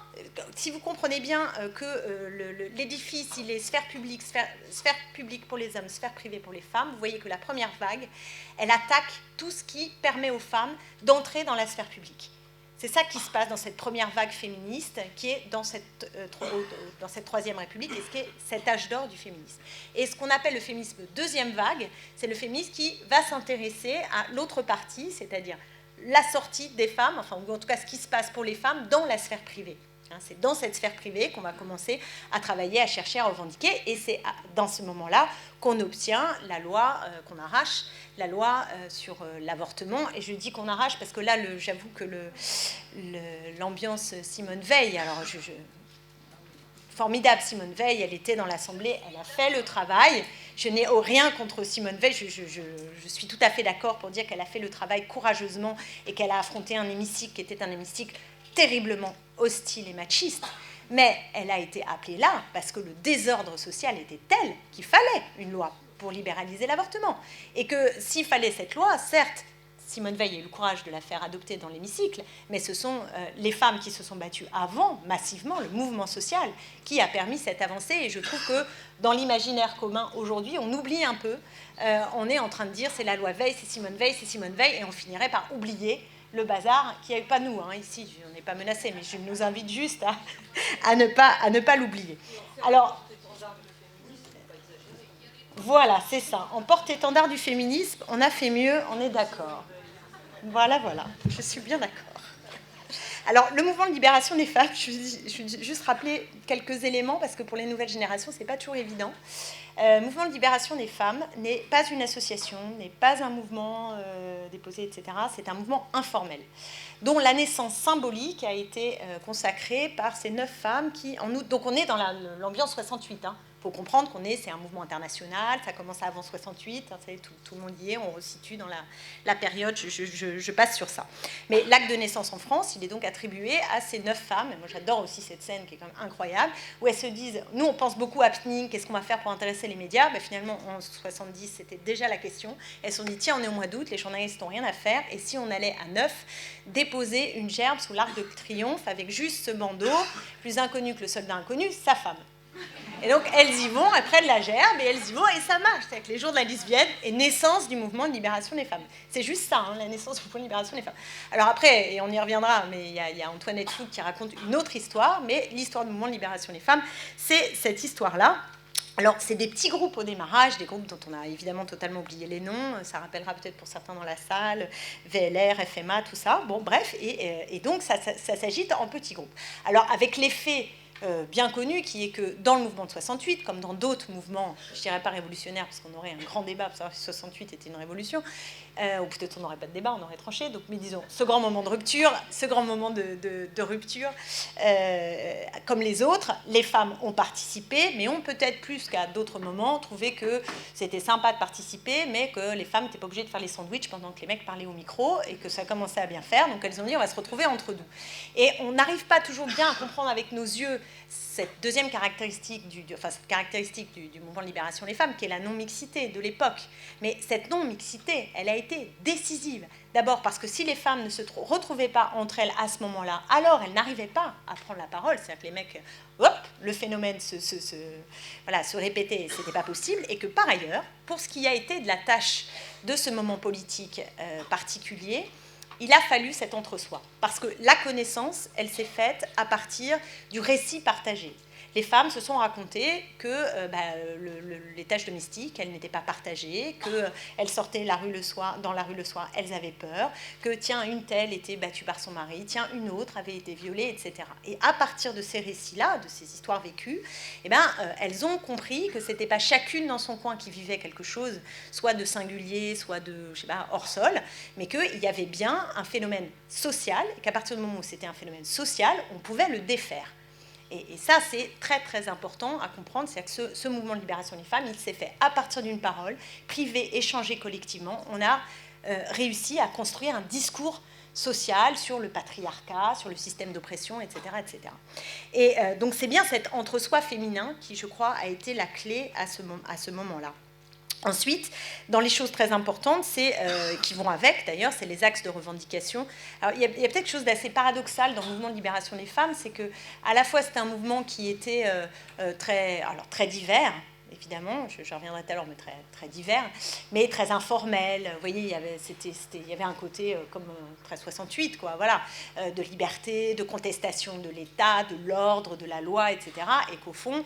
si vous comprenez bien que l'édifice, il est sphère publique pour les hommes, sphère privée pour les femmes, vous voyez que la première vague, elle attaque tout ce qui permet aux femmes d'entrer dans la sphère publique. C'est ça qui se passe dans cette première vague féministe qui est dans cette troisième république, et ce qui est cet âge d'or du féminisme. Et ce qu'on appelle le féminisme deuxième vague, c'est le féminisme qui va s'intéresser à l'autre partie, c'est-à-dire la sortie des femmes, enfin, ou en tout cas ce qui se passe pour les femmes dans la sphère privée. C'est dans cette sphère privée qu'on va commencer à travailler, à chercher, à revendiquer, et c'est dans ce moment-là qu'on obtient la loi, qu'on arrache, la loi sur l'avortement. Et je dis qu'on arrache parce que là, j'avoue que l'ambiance Simone Veil, alors formidable Simone Veil, elle était dans l'Assemblée, elle a fait le travail, Je n'ai rien contre Simone Veil, je suis tout à fait d'accord pour dire qu'elle a fait le travail courageusement et qu'elle a affronté un hémicycle qui était un hémicycle terriblement hostile et machiste. Mais elle a été appelée là parce que le désordre social était tel qu'il fallait une loi pour libéraliser l'avortement. Et que s'il fallait cette loi, certes, Simone Veil a eu le courage de la faire adopter dans l'hémicycle, mais ce sont les femmes qui se sont battues avant, massivement, le mouvement social, qui a permis cette avancée. Et je trouve que dans l'imaginaire commun aujourd'hui, on oublie un peu, on est en train de dire c'est la loi Veil, c'est Simone Veil, et on finirait par oublier le bazar, qui n'est pas nous, hein, ici, on n'est pas menacés, mais je nous invite juste à ne pas l'oublier. Alors, voilà, c'est ça. En porte-étendard du féminisme, on a fait mieux, on est d'accord. Voilà, je suis bien d'accord. Alors, le mouvement de libération des femmes, je vais juste rappeler quelques éléments, parce que pour les nouvelles générations, ce n'est pas toujours évident. Le mouvement de libération des femmes n'est pas une association, n'est pas un mouvement déposé, etc. C'est un mouvement informel, dont la naissance symbolique a été consacrée par ces 9 femmes qui, en août, donc on est dans l'ambiance 68, hein. Il faut comprendre c'est un mouvement international, ça commence avant 68, hein, tout le monde y est, on resitue dans la période, je passe sur ça. Mais l'acte de naissance en France, il est donc attribué à ces 9 femmes, et moi j'adore aussi cette scène qui est quand même incroyable, où elles se disent, nous on pense beaucoup à happening, qu'est-ce qu'on va faire pour intéresser les médias, ben, finalement en 70 c'était déjà la question, elles se sont dit, tiens on est au mois d'août, les journalistes n'ont rien à faire, et si on allait à 9 déposer une gerbe sous l'Arc de Triomphe avec juste ce bandeau, plus inconnu que le soldat inconnu, sa femme. Et donc, elles y vont, elles prennent la gerbe et elles y vont et ça marche. C'est avec les jours de la lesbienne et naissance du mouvement de libération des femmes. C'est juste ça, hein, la naissance du mouvement de libération des femmes. Alors après, et on y reviendra, mais il y a Antoinette Fouque qui raconte une autre histoire, mais l'histoire du mouvement de libération des femmes, c'est cette histoire-là. Alors, c'est des petits groupes au démarrage, des groupes dont on a évidemment totalement oublié les noms, ça rappellera peut-être pour certains dans la salle, VLR, FMA, tout ça, bon, bref, et donc ça s'agite en petits groupes. Alors, avec l'effet bien connu, qui est que dans le mouvement de 68, comme dans d'autres mouvements, je dirais pas révolutionnaires, parce qu'on aurait un grand débat pour savoir si 68 était une révolution, ou peut-être on n'aurait pas de débat, on aurait tranché, donc, mais disons, ce grand moment de rupture, comme les autres, les femmes ont participé, mais ont peut-être plus qu'à d'autres moments trouvé que c'était sympa de participer, mais que les femmes n'étaient pas obligées de faire les sandwichs pendant que les mecs parlaient au micro, et que ça commençait à bien faire, donc elles ont dit on va se retrouver entre nous. Et on n'arrive pas toujours bien à comprendre avec nos yeux cette deuxième caractéristique, cette caractéristique du mouvement de libération des femmes, qui est la non-mixité de l'époque. Mais cette non-mixité, elle a été décisive. D'abord parce que si les femmes ne se retrouvaient pas entre elles à ce moment-là, alors elles n'arrivaient pas à prendre la parole. C'est-à-dire que les mecs, hop, le phénomène se répétait, et ce n'était pas possible. Et que par ailleurs, pour ce qui a été de la tâche de ce moment politique particulier, il a fallu cet entre-soi, parce que la connaissance, elle s'est faite à partir du récit partagé. Les femmes se sont racontées que les tâches domestiques, elles n'étaient pas partagées, qu'elles sortaient dans la rue le soir, elles avaient peur, que tiens, une telle était battue par son mari, tiens, une autre avait été violée, etc. Et à partir de ces récits-là, de ces histoires vécues, elles ont compris que ce n'était pas chacune dans son coin qui vivait quelque chose, soit de singulier, soit de, hors sol, mais qu'il y avait bien un phénomène social, et qu'à partir du moment où c'était un phénomène social, on pouvait le défaire. Et ça, c'est très, très important à comprendre. C'est que ce mouvement de libération des femmes, il s'est fait à partir d'une parole, privée, échangée collectivement. On a réussi à construire un discours social sur le patriarcat, sur le système d'oppression, etc. etc. Et donc, c'est bien cet entre-soi féminin qui, je crois, a été la clé à ce moment-là. Ensuite, dans les choses très importantes, qui vont avec d'ailleurs, c'est les axes de revendication. Alors, il y a peut-être quelque chose d'assez paradoxal dans le mouvement de libération des femmes, c'est que à la fois c'était un mouvement qui était très divers, évidemment, je reviendrai tout à l'heure, mais très, très divers, mais très informel. Vous voyez, il y avait un côté comme très 68, quoi, voilà, de liberté, de contestation de l'État, de l'ordre, de la loi, etc. Et qu'au fond,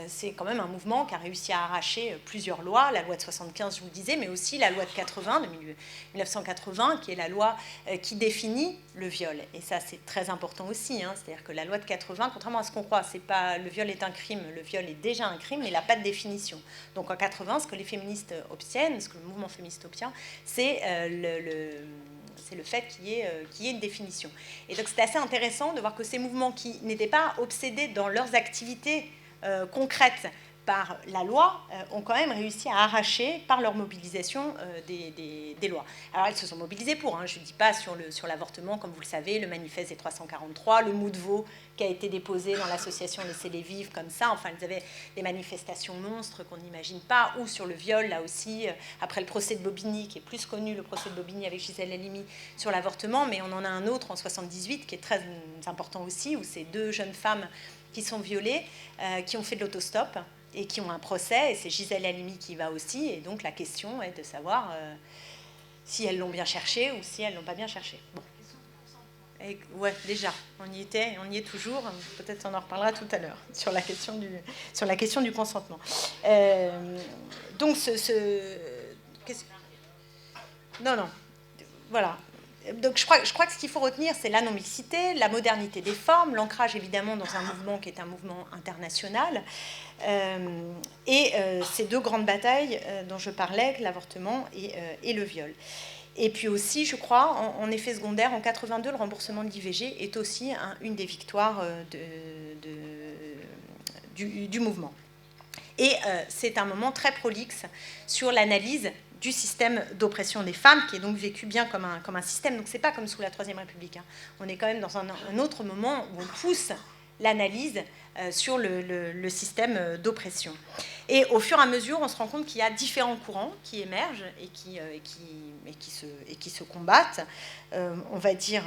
c'est quand même un mouvement qui a réussi à arracher plusieurs lois, la loi de 75, je vous le disais, mais aussi la loi de 80, de 1980, qui est la loi qui définit le viol. Et ça, c'est très important aussi, hein, c'est-à-dire que la loi de 80, contrairement à ce qu'on croit, c'est pas le viol est un crime, le viol est déjà un crime, mais il n'a pas de définition. Donc en 80, ce que les féministes obtiennent, ce que le mouvement féministe obtient, c'est le fait qu'il y ait une définition. Et donc c'est assez intéressant de voir que ces mouvements qui n'étaient pas obsédés dans leurs activités concrètes par la loi, ont quand même réussi à arracher, par leur mobilisation, des lois. Alors, elles se sont mobilisées pour, je ne dis pas sur l'avortement, comme vous le savez, le manifeste des 343, le mot de veau qui a été déposé dans l'association Laissez-les vivre, comme ça. Enfin, elles avaient des manifestations monstres qu'on n'imagine pas, ou sur le viol, là aussi, après le procès de Bobigny, qui est plus connu, le procès de Bobigny avec Gisèle Halimi, sur l'avortement, mais on en a un autre en 78 qui est très important aussi, où c'est 2 jeunes femmes qui sont violées, qui ont fait de l'autostop et qui ont un procès, et c'est Gisèle Halimi qui y va aussi, et donc la question est de savoir si elles l'ont bien cherché ou si elles ne l'ont pas bien cherché. Bon. Et, ouais, déjà, on y est toujours, peut-être on en reparlera tout à l'heure, sur la question du consentement. Donc, non, voilà. Donc je crois que ce qu'il faut retenir, c'est la non-mixité, la modernité des formes, l'ancrage évidemment dans un mouvement qui est un mouvement international, et ces 2 grandes batailles dont je parlais, l'avortement et le viol. Et puis aussi, je crois, en effet secondaire, en 82, le remboursement de l'IVG est aussi une des victoires du mouvement. Et c'est un moment très prolixe sur l'analyse du système d'oppression des femmes, qui est donc vécu bien comme un système. Donc, ce n'est pas comme sous la Troisième République. On est quand même dans un autre moment où on pousse l'analyse sur le système d'oppression. Et au fur et à mesure, on se rend compte qu'il y a différents courants qui émergent et qui se combattent. On va dire...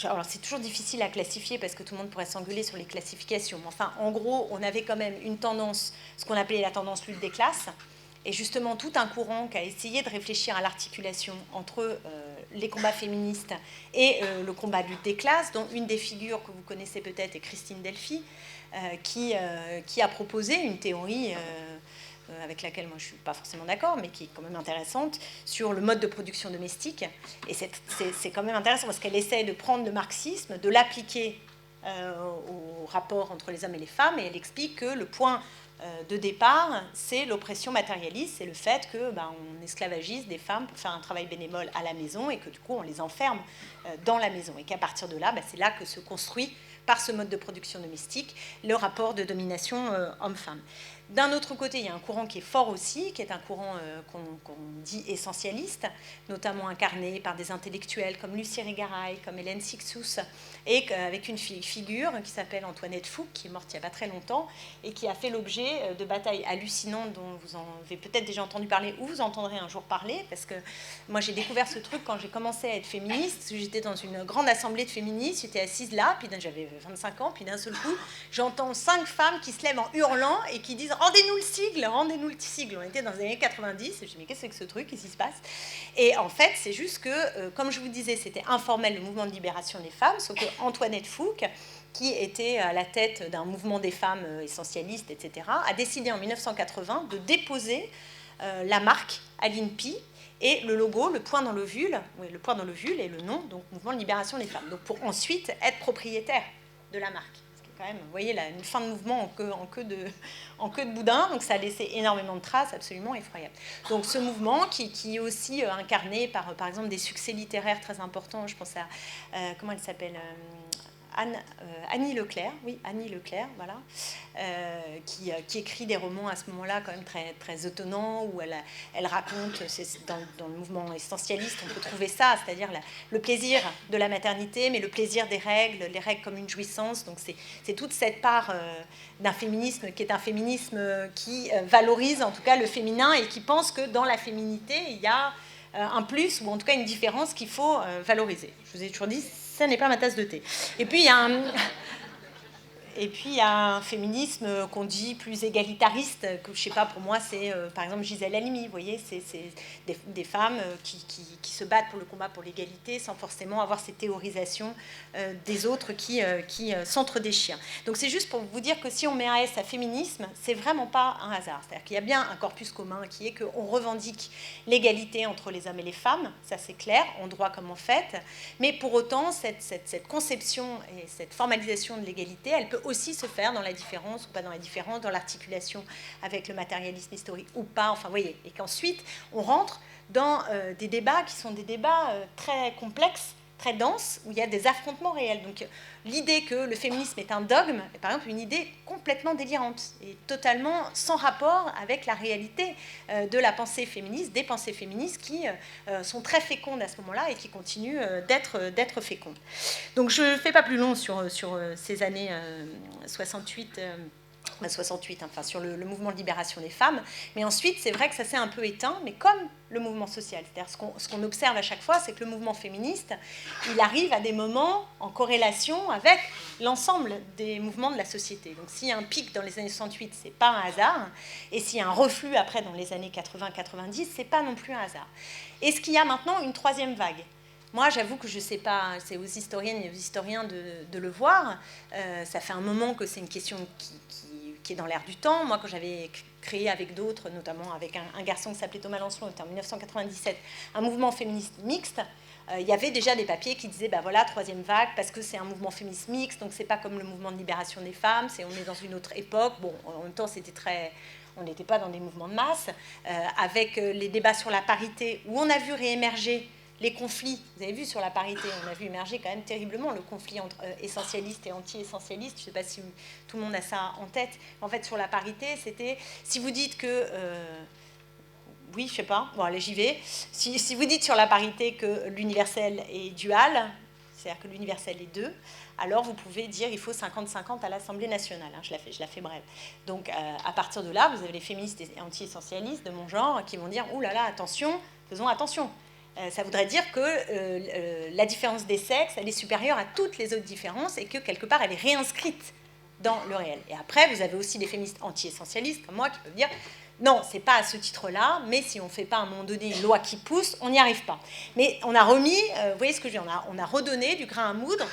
Alors, c'est toujours difficile à classifier parce que tout le monde pourrait s'engueuler sur les classifications. Mais enfin, en gros, on avait quand même une tendance, ce qu'on appelait la tendance lutte des classes, et justement tout un courant qui a essayé de réfléchir à l'articulation entre les combats féministes et le combat de lutte des classes, dont une des figures que vous connaissez peut-être est Christine Delphi, qui a proposé une théorie avec laquelle moi je ne suis pas forcément d'accord, mais qui est quand même intéressante, sur le mode de production domestique. Et c'est quand même intéressant parce qu'elle essaie de prendre le marxisme, de l'appliquer au rapport entre les hommes et les femmes, et elle explique que le point de départ, c'est l'oppression matérialiste, c'est le fait que on esclavagise des femmes pour faire un travail bénévole à la maison et que du coup on les enferme dans la maison, et qu'à partir de là, c'est là que se construit par ce mode de production domestique le rapport de domination homme-femme. D'un autre côté, il y a un courant qui est fort aussi, qui est un courant qu'on dit essentialiste, notamment incarné par des intellectuels comme Lucie Irigaray, comme Hélène Cixous, et avec une figure qui s'appelle Antoinette Fouque, qui est morte il n'y a pas très longtemps, et qui a fait l'objet de batailles hallucinantes dont vous en avez peut-être déjà entendu parler, ou vous entendrez un jour parler, parce que moi j'ai découvert ce truc quand j'ai commencé à être féministe. J'étais dans une grande assemblée de féministes, j'étais assise là, puis j'avais 25 ans, puis d'un seul coup, j'entends 5 femmes qui se lèvent en hurlant et qui disent « Rendez-nous le sigle, rendez-nous le sigle ». On était dans les années 90, et je me dis « Mais qu'est-ce que c'est que ce truc, qu'est-ce qui se passe ?» Et en fait, c'est juste que, comme je vous disais, c'était informel, le mouvement de libération des femmes, sauf que Antoinette Fouque, qui était à la tête d'un mouvement des femmes essentialistes, etc., a décidé en 1980 de déposer la marque à l'INPI, et le logo, le point dans l'ovule, oui, le point dans l'ovule est le nom, donc Mouvement de libération des femmes. Donc pour ensuite être propriétaire de la marque. Ce qui est quand même, vous voyez, là, une fin de mouvement en queue de boudin, donc ça a laissé énormément de traces absolument effroyables. Donc ce mouvement qui est aussi incarné par exemple des succès littéraires très importants, je pense à, comment elle s'appelle Annie Leclerc, oui, Annie Leclerc, voilà, qui écrit des romans à ce moment-là quand même très, très étonnants, où elle raconte, dans le mouvement essentialiste, on peut trouver ça, c'est-à-dire le plaisir de la maternité, mais le plaisir des règles, les règles comme une jouissance. Donc c'est toute cette part d'un féminisme qui est un féminisme qui valorise en tout cas le féminin et qui pense que dans la féminité, il y a un plus, ou en tout cas une différence qu'il faut valoriser. Je vous ai toujours dit, ça n'est pas ma tasse de thé. Et puis, il y a un féminisme qu'on dit plus égalitariste, que je ne sais pas, pour moi, c'est par exemple Gisèle Halimi, vous voyez, c'est des femmes qui se battent pour le combat pour l'égalité sans forcément avoir ces théorisations des autres qui s'entre-déchirent. Donc c'est juste pour vous dire que si on met un S à féminisme, c'est vraiment pas un hasard. C'est-à-dire qu'il y a bien un corpus commun qui est qu'on revendique l'égalité entre les hommes et les femmes, ça c'est clair, en droit comme en fait, mais pour autant, cette conception et cette formalisation de l'égalité, elle peut aussi se faire dans la différence ou pas dans la différence, dans l'articulation avec le matérialisme historique ou pas, enfin vous voyez, et qu'ensuite on rentre dans des débats qui sont des débats très complexes, très dense, où il y a des affrontements réels. Donc l'idée que le féminisme est un dogme est par exemple une idée complètement délirante et totalement sans rapport avec la réalité de la pensée féministe, des pensées féministes qui sont très fécondes à ce moment-là et qui continuent d'être fécondes. Donc je ne fais pas plus long sur ces années 68, enfin sur le mouvement de libération des femmes, mais ensuite c'est vrai que ça s'est un peu éteint, mais comme le mouvement social, c'est-à-dire ce qu'on observe à chaque fois, c'est que le mouvement féministe, il arrive à des moments en corrélation avec l'ensemble des mouvements de la société. Donc s'il y a un pic dans les années 68, c'est pas un hasard, et s'il y a un reflux après dans les années 80-90, c'est pas non plus un hasard. Est-ce qu'il y a maintenant une troisième vague ? Moi, j'avoue que je ne sais pas, c'est aux historiennes et aux historiens de le voir. Ça fait un moment que c'est une question qui est dans l'air du temps. Moi, quand j'avais créé avec d'autres, notamment avec un garçon qui s'appelait Thomas Lancelot, c'était en 1997, un mouvement féministe mixte, il y avait déjà des papiers qui disaient, voilà, troisième vague, parce que c'est un mouvement féministe mixte, donc c'est pas comme le mouvement de libération des femmes, on est dans une autre époque. Bon, en même temps, on n'était pas dans des mouvements de masse, avec les débats sur la parité, où on a vu réémerger les conflits. Vous avez vu sur la parité, on a vu émerger quand même terriblement le conflit entre essentialistes et anti-essentialistes. Je ne sais pas si tout le monde a ça en tête. En fait, sur la parité, c'était, si vous dites que... oui, je ne sais pas, bon, allez, j'y vais. Si vous dites sur la parité que l'universel est dual, c'est-à-dire que l'universel est 2, alors vous pouvez dire il faut 50-50 à l'Assemblée nationale. Hein, je la fais brève. Donc, à partir de là, vous avez les féministes et anti-essentialistes de mon genre qui vont dire « Ouh là là, attention, faisons attention ». Ça voudrait dire que la différence des sexes, elle est supérieure à toutes les autres différences et que, quelque part, elle est réinscrite dans le réel. Et après, vous avez aussi des féministes anti-essentialistes, comme moi, qui peuvent dire non, c'est pas à ce titre-là, mais si on ne fait pas à un moment donné une loi qui pousse, on n'y arrive pas. Mais on a remis, vous voyez ce que je veux dire, on a redonné du grain à moudre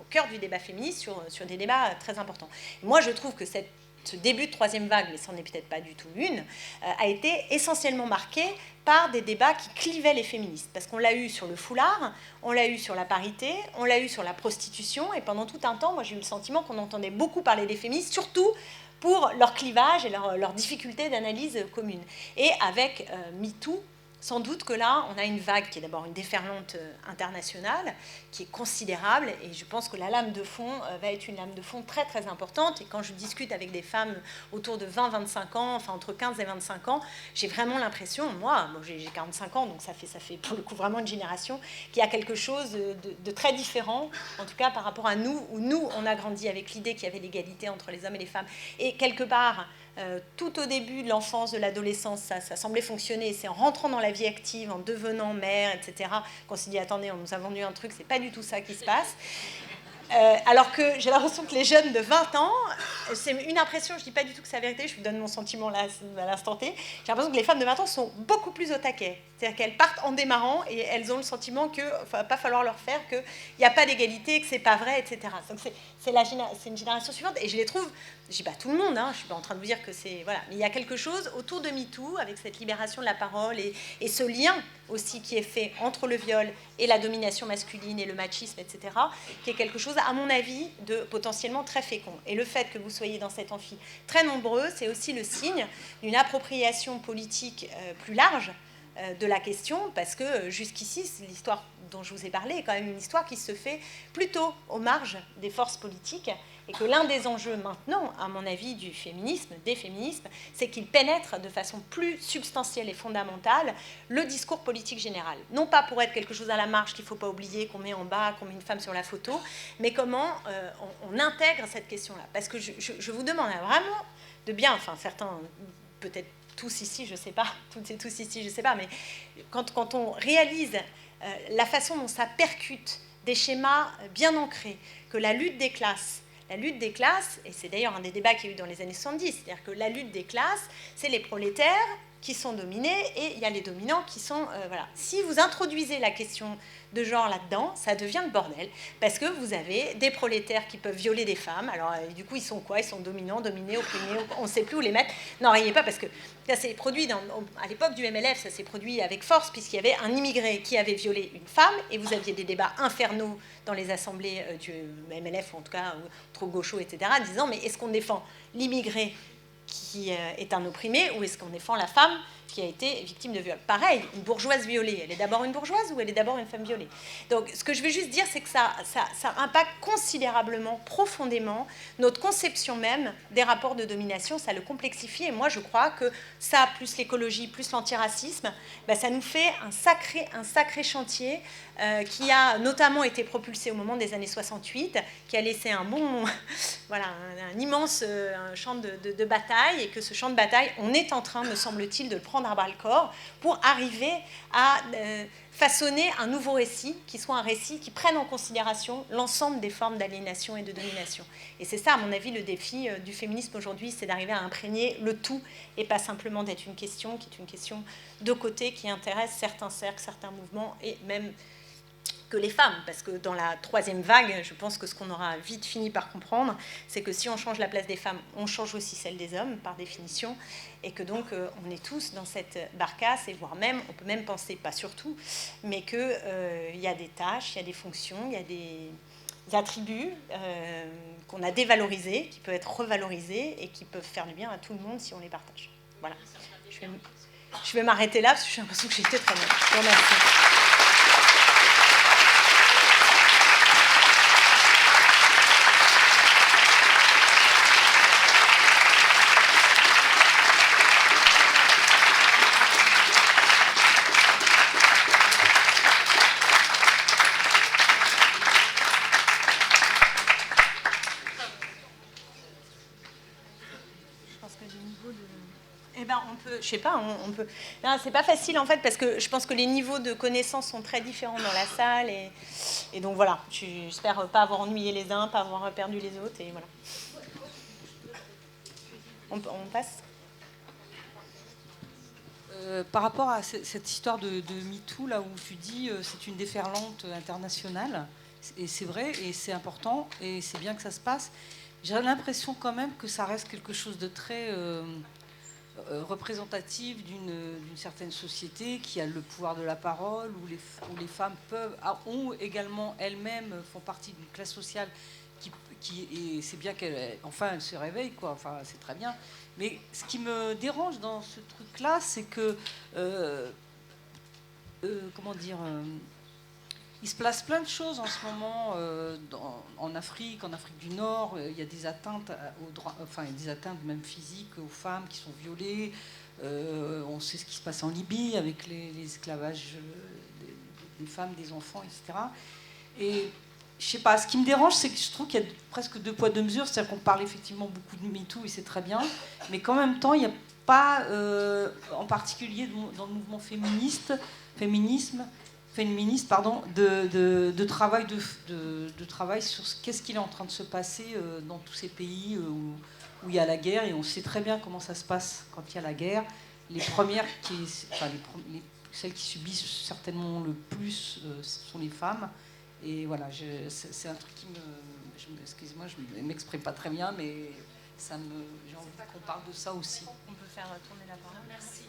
au cœur du débat féministe sur des débats très importants. Et moi, je trouve que ce début de troisième vague, mais ce n'en est peut-être pas du tout une, a été essentiellement marqué par des débats qui clivaient les féministes. Parce qu'on l'a eu sur le foulard, on l'a eu sur la parité, on l'a eu sur la prostitution, et pendant tout un temps, moi j'ai eu le sentiment qu'on entendait beaucoup parler des féministes, surtout pour leur clivage et leur difficulté d'analyse commune. Et avec MeToo, sans doute que là, on a une vague qui est d'abord une déferlante internationale, qui est considérable, et je pense que la lame de fond va être une lame de fond très très importante. Et quand je discute avec des femmes autour de 20-25 ans, enfin entre 15 et 25 ans, j'ai vraiment l'impression, moi j'ai 45 ans, donc ça fait pour le coup vraiment une génération, qu'il y a quelque chose de très différent, en tout cas par rapport à nous, où nous, on a grandi avec l'idée qu'il y avait l'égalité entre les hommes et les femmes. Et quelque part, tout au début de l'enfance, de l'adolescence, ça semblait fonctionner. C'est en rentrant dans la vie active, en devenant mère, etc., qu'on s'est dit, attendez, on nous a vendu un truc, c'est pas du tout ça qui se passe. Alors que j'ai l'impression que les jeunes de 20 ans, c'est une impression, je ne dis pas du tout que c'est la vérité, je vous donne mon sentiment là à l'instant T, j'ai l'impression que les femmes de 20 ans sont beaucoup plus au taquet. C'est-à-dire qu'elles partent en démarrant et elles ont le sentiment qu'il ne va pas falloir leur faire, qu'il n'y a pas d'égalité, que ce n'est pas vrai, etc. Donc c'est une génération suivante et je les trouve, je ne dis pas tout le monde, hein, je ne suis pas en train de vous dire que c'est... Voilà, mais il y a quelque chose autour de MeToo, avec cette libération de la parole et ce lien aussi qui est fait entre le viol et la domination masculine et le machisme, etc., qui est quelque chose, à mon avis, de potentiellement très fécond. Et le fait que vous soyez dans cet amphi très nombreux, c'est aussi le signe d'une appropriation politique plus large de la question, parce que jusqu'ici, l'histoire dont je vous ai parlé est quand même une histoire qui se fait plutôt aux marges des forces politiques, et que l'un des enjeux maintenant, à mon avis, du féminisme, des féminismes, c'est qu'il pénètre de façon plus substantielle et fondamentale le discours politique général. Non pas pour être quelque chose à la marge qu'il ne faut pas oublier, qu'on met en bas, qu'on met une femme sur la photo, mais comment on intègre cette question-là. Parce que je vous demande vraiment de bien, enfin certains, peut-être tous ici, je ne sais pas, toutes et tous ici, je ne sais pas, mais quand on réalise la façon dont ça percute des schémas bien ancrés, que la lutte des classes, et c'est d'ailleurs un des débats qu'il y a eu dans les années 70, c'est-à-dire que la lutte des classes, c'est les prolétaires qui sont dominés et il y a les dominants qui sont... voilà. Si vous introduisez la question de genre là-dedans, ça devient le bordel, parce que vous avez des prolétaires qui peuvent violer des femmes, alors du coup ils sont quoi? Ils sont dominants, dominés, opprimés, on ne sait plus où les mettre. Non, riez pas, parce que ça s'est produit à l'époque du MLF, ça s'est produit avec force, puisqu'il y avait un immigré qui avait violé une femme, et vous aviez des débats infernaux dans les assemblées du MLF, en tout cas trop gauchos, etc., disant, mais est-ce qu'on défend l'immigré qui est un opprimé, ou est-ce qu'on défend la femme qui a été victime de viol. Pareil, une bourgeoise violée, elle est d'abord une bourgeoise ou elle est d'abord une femme violée? Donc ce que je veux juste dire, c'est que ça impacte considérablement, profondément, notre conception même des rapports de domination, ça le complexifie, et moi je crois que ça, plus l'écologie, plus l'antiracisme, ben, ça nous fait un sacré chantier qui a notamment été propulsé au moment des années 68, qui a laissé un bon, voilà, un immense un champ de bataille, et que ce champ de bataille, on est en train, me semble-t-il, de le prendre à bras-le-corps pour arriver à façonner un nouveau récit, qui soit un récit qui prenne en considération l'ensemble des formes d'aliénation et de domination. Et c'est ça, à mon avis, le défi du féminisme aujourd'hui, c'est d'arriver à imprégner le tout, et pas simplement d'être une question qui est une question de côté, qui intéresse certains cercles, certains mouvements, et même que les femmes, parce que dans la troisième vague, je pense que ce qu'on aura vite fini par comprendre, c'est que si on change la place des femmes, on change aussi celle des hommes, par définition, et que donc on est tous dans cette barcasse, et voire même, on peut même penser, pas surtout, mais qu'il y a des tâches, il y a des fonctions, il y a des attributs qu'on a dévalorisés, qui peuvent être revalorisés, et qui peuvent faire du bien à tout le monde si on les partage. Voilà. Je vais m'arrêter là, parce que j'ai l'impression que j'ai été très longue. Je vous remercie. Je sais pas, on peut. Non, c'est pas facile en fait, parce que je pense que les niveaux de connaissances sont très différents dans la salle, et donc voilà, j'espère pas avoir ennuyé les uns, pas avoir perdu les autres, et voilà. On passe. Par rapport à cette histoire de MeToo, là où tu dis c'est une déferlante internationale, et c'est vrai, et c'est important, et c'est bien que ça se passe, j'ai l'impression quand même que ça reste quelque chose de très représentatif d'une certaine société qui a le pouvoir de la parole, où les femmes ont également elles-mêmes, font partie d'une classe sociale et c'est bien qu'elle se réveille, quoi. Enfin, c'est très bien. Mais ce qui me dérange dans ce truc-là, c'est que comment dire, il se place plein de choses en ce moment en Afrique du Nord. Il y a des atteintes aux droits, enfin il y a des atteintes même physiques aux femmes qui sont violées. On sait ce qui se passe en Libye avec les esclavages des femmes, des enfants, etc. Et je sais pas, ce qui me dérange, c'est que je trouve qu'il y a presque deux poids deux mesures, c'est-à-dire qu'on parle effectivement beaucoup de MeToo et c'est très bien, mais qu'en même temps, il n'y a pas, en particulier dans le mouvement féministe, de travail sur qu'est-ce qu'il est en train de se passer dans tous ces pays où il y a la guerre, et on sait très bien comment ça se passe quand il y a la guerre. Les premières, celles qui subissent certainement le plus, sont les femmes. Et voilà, c'est un truc qui excusez-moi, je ne m'exprime pas très bien, mais j'ai envie qu'on parle de ça aussi. On peut faire tourner la parole. Merci.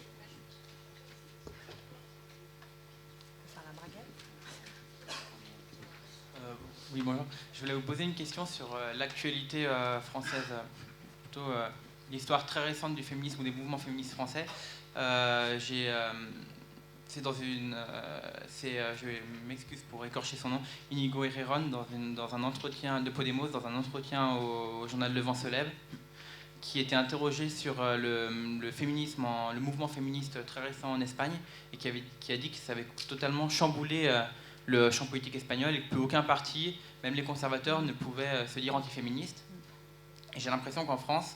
Oui, bonjour. Je voulais vous poser une question sur l'actualité française, plutôt l'histoire très récente du féminisme ou des mouvements féministes français. C'est dans une... je m'excuse pour écorcher son nom, Inigo Herrera, dans un entretien de Podemos, dans un entretien au journal Le Vent se lève, qui était interrogé sur le féminisme, le mouvement féministe très récent en Espagne, et qui a dit que ça avait totalement chamboulé le champ politique espagnol, et que plus aucun parti, même les conservateurs, ne pouvait se dire antiféministe. Et j'ai l'impression qu'en France,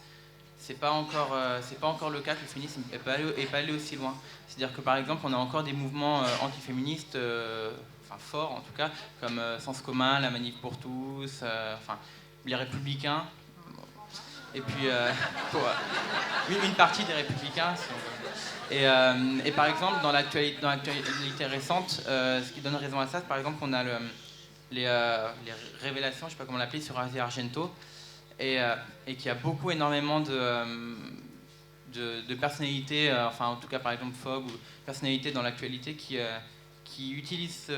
c'est pas encore le cas, que le féminisme n'est pas allé aussi loin. C'est-à-dire que par exemple, on a encore des mouvements antiféministes, forts en tout cas, comme Sens commun, la Manif pour tous, les Républicains, et puis une partie des Républicains. Si on veut. Et par exemple, dans l'actualité récente, ce qui donne raison à ça, par exemple, on a les révélations, je ne sais pas comment l'appeler, sur Asia Argento, et qui a énormément de personnalités, en tout cas par exemple Fogg, ou personnalités dans l'actualité qui utilisent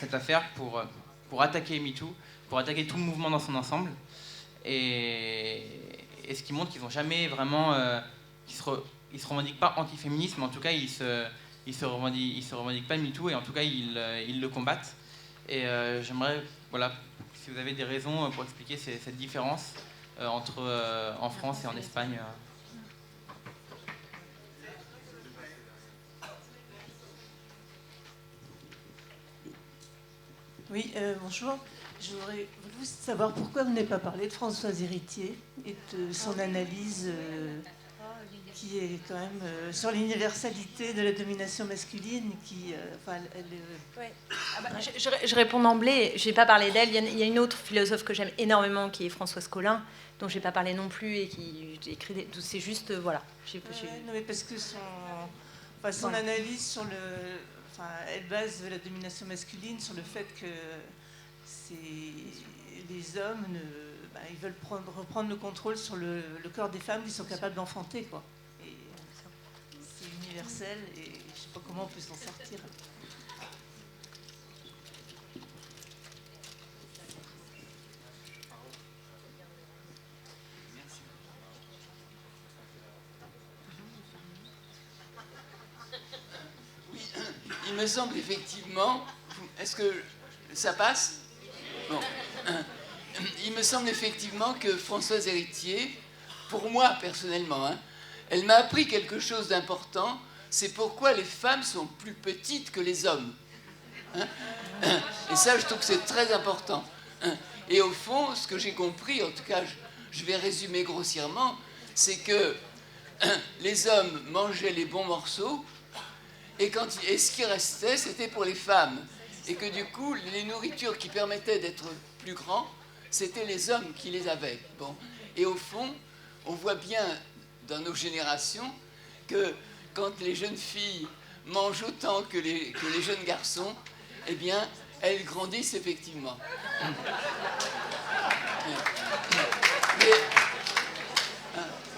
cette affaire pour attaquer MeToo, pour attaquer tout le mouvement dans son ensemble, et ce qui montre qu'ils n'ont jamais vraiment... il se revendique pas anti-féministe, mais en tout cas, il se revendique pas MeToo, et en tout cas, ils le combattent. Et j'aimerais, voilà, si vous avez des raisons pour expliquer cette différence entre en France et en Espagne. Oui, bonjour. J'aurais voulu savoir pourquoi vous n'avez pas parlé de Françoise Héritier et de son analyse qui est quand même sur l'universalité de la domination masculine. Ouais. Ah bah, je réponds d'emblée. Je n'ai pas parlé d'elle. Il y a une autre philosophe que j'aime énormément qui est Françoise Collin, dont je n'ai pas parlé non plus et qui écrit des... C'est juste, voilà. Non, mais parce que son analyse sur le... Enfin, elle base la domination masculine sur le fait que les hommes ils veulent reprendre le contrôle sur le corps des femmes qui sont capables d'enfanter, quoi. Et c'est universel et je ne sais pas comment on peut s'en sortir. Il me semble effectivement... Est-ce que ça passe ? Bon. Il me semble effectivement que Françoise Héritier, pour moi personnellement, elle m'a appris quelque chose d'important, c'est pourquoi les femmes sont plus petites que les hommes. Et ça, je trouve que c'est très important. Et au fond, ce que j'ai compris, en tout cas, je vais résumer grossièrement, c'est que les hommes mangeaient les bons morceaux, et ce qui restait, c'était pour les femmes. Et que du coup, les nourritures qui permettaient d'être plus grands, c'était les hommes qui les avaient. Bon. Et au fond, on voit bien dans nos générations que quand les jeunes filles mangent autant que les jeunes garçons, eh bien, elles grandissent effectivement.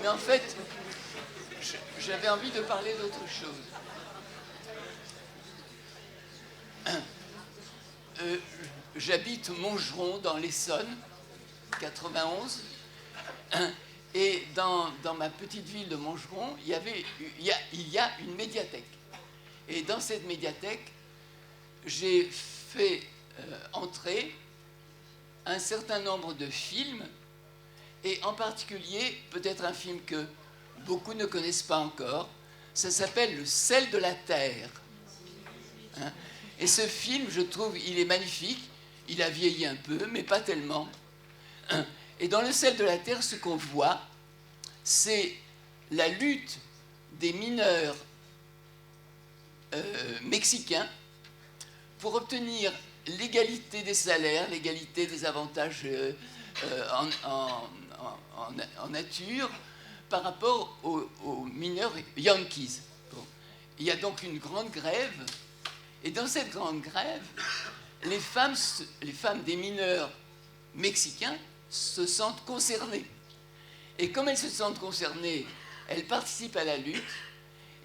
Mais en fait, j'avais envie de parler d'autre chose. J'habite Montgeron dans l'Essonne, 91, et dans ma petite ville de Montgeron, il y a une médiathèque. Et dans cette médiathèque, j'ai fait entrer un certain nombre de films, et en particulier, peut-être un film que beaucoup ne connaissent pas encore, ça s'appelle Le sel de la terre. Et ce film, je trouve, il est magnifique. Il a vieilli un peu, mais pas tellement. Et dans Le sel de la terre, ce qu'on voit, c'est la lutte des mineurs mexicains pour obtenir l'égalité des salaires, l'égalité des avantages en nature par rapport aux mineurs yankees. Bon. Il y a donc une grande grève. Et dans cette grande grève, les femmes des mineurs mexicains se sentent concernées. Et comme elles se sentent concernées, elles participent à la lutte.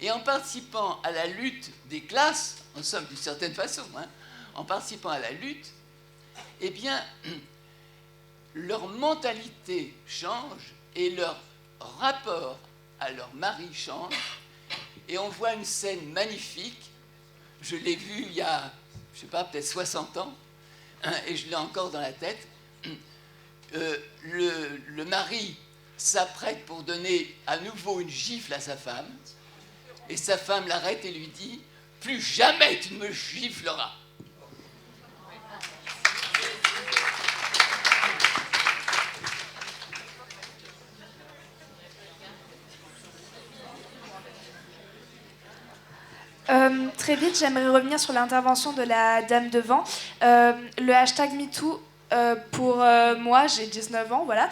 Et en participant à la lutte des classes, en somme, d'une certaine façon, en participant à la lutte, eh bien, leur mentalité change et leur rapport à leur mari change. Et on voit une scène magnifique. Je l'ai vu il y a, je ne sais pas, peut-être 60 ans, et je l'ai encore dans la tête. Le mari s'apprête pour donner à nouveau une gifle à sa femme, et sa femme l'arrête et lui dit « Plus jamais tu ne me gifleras !» Très vite, j'aimerais revenir sur l'intervention de la dame devant. Le hashtag MeToo, pour moi, j'ai 19 ans, voilà.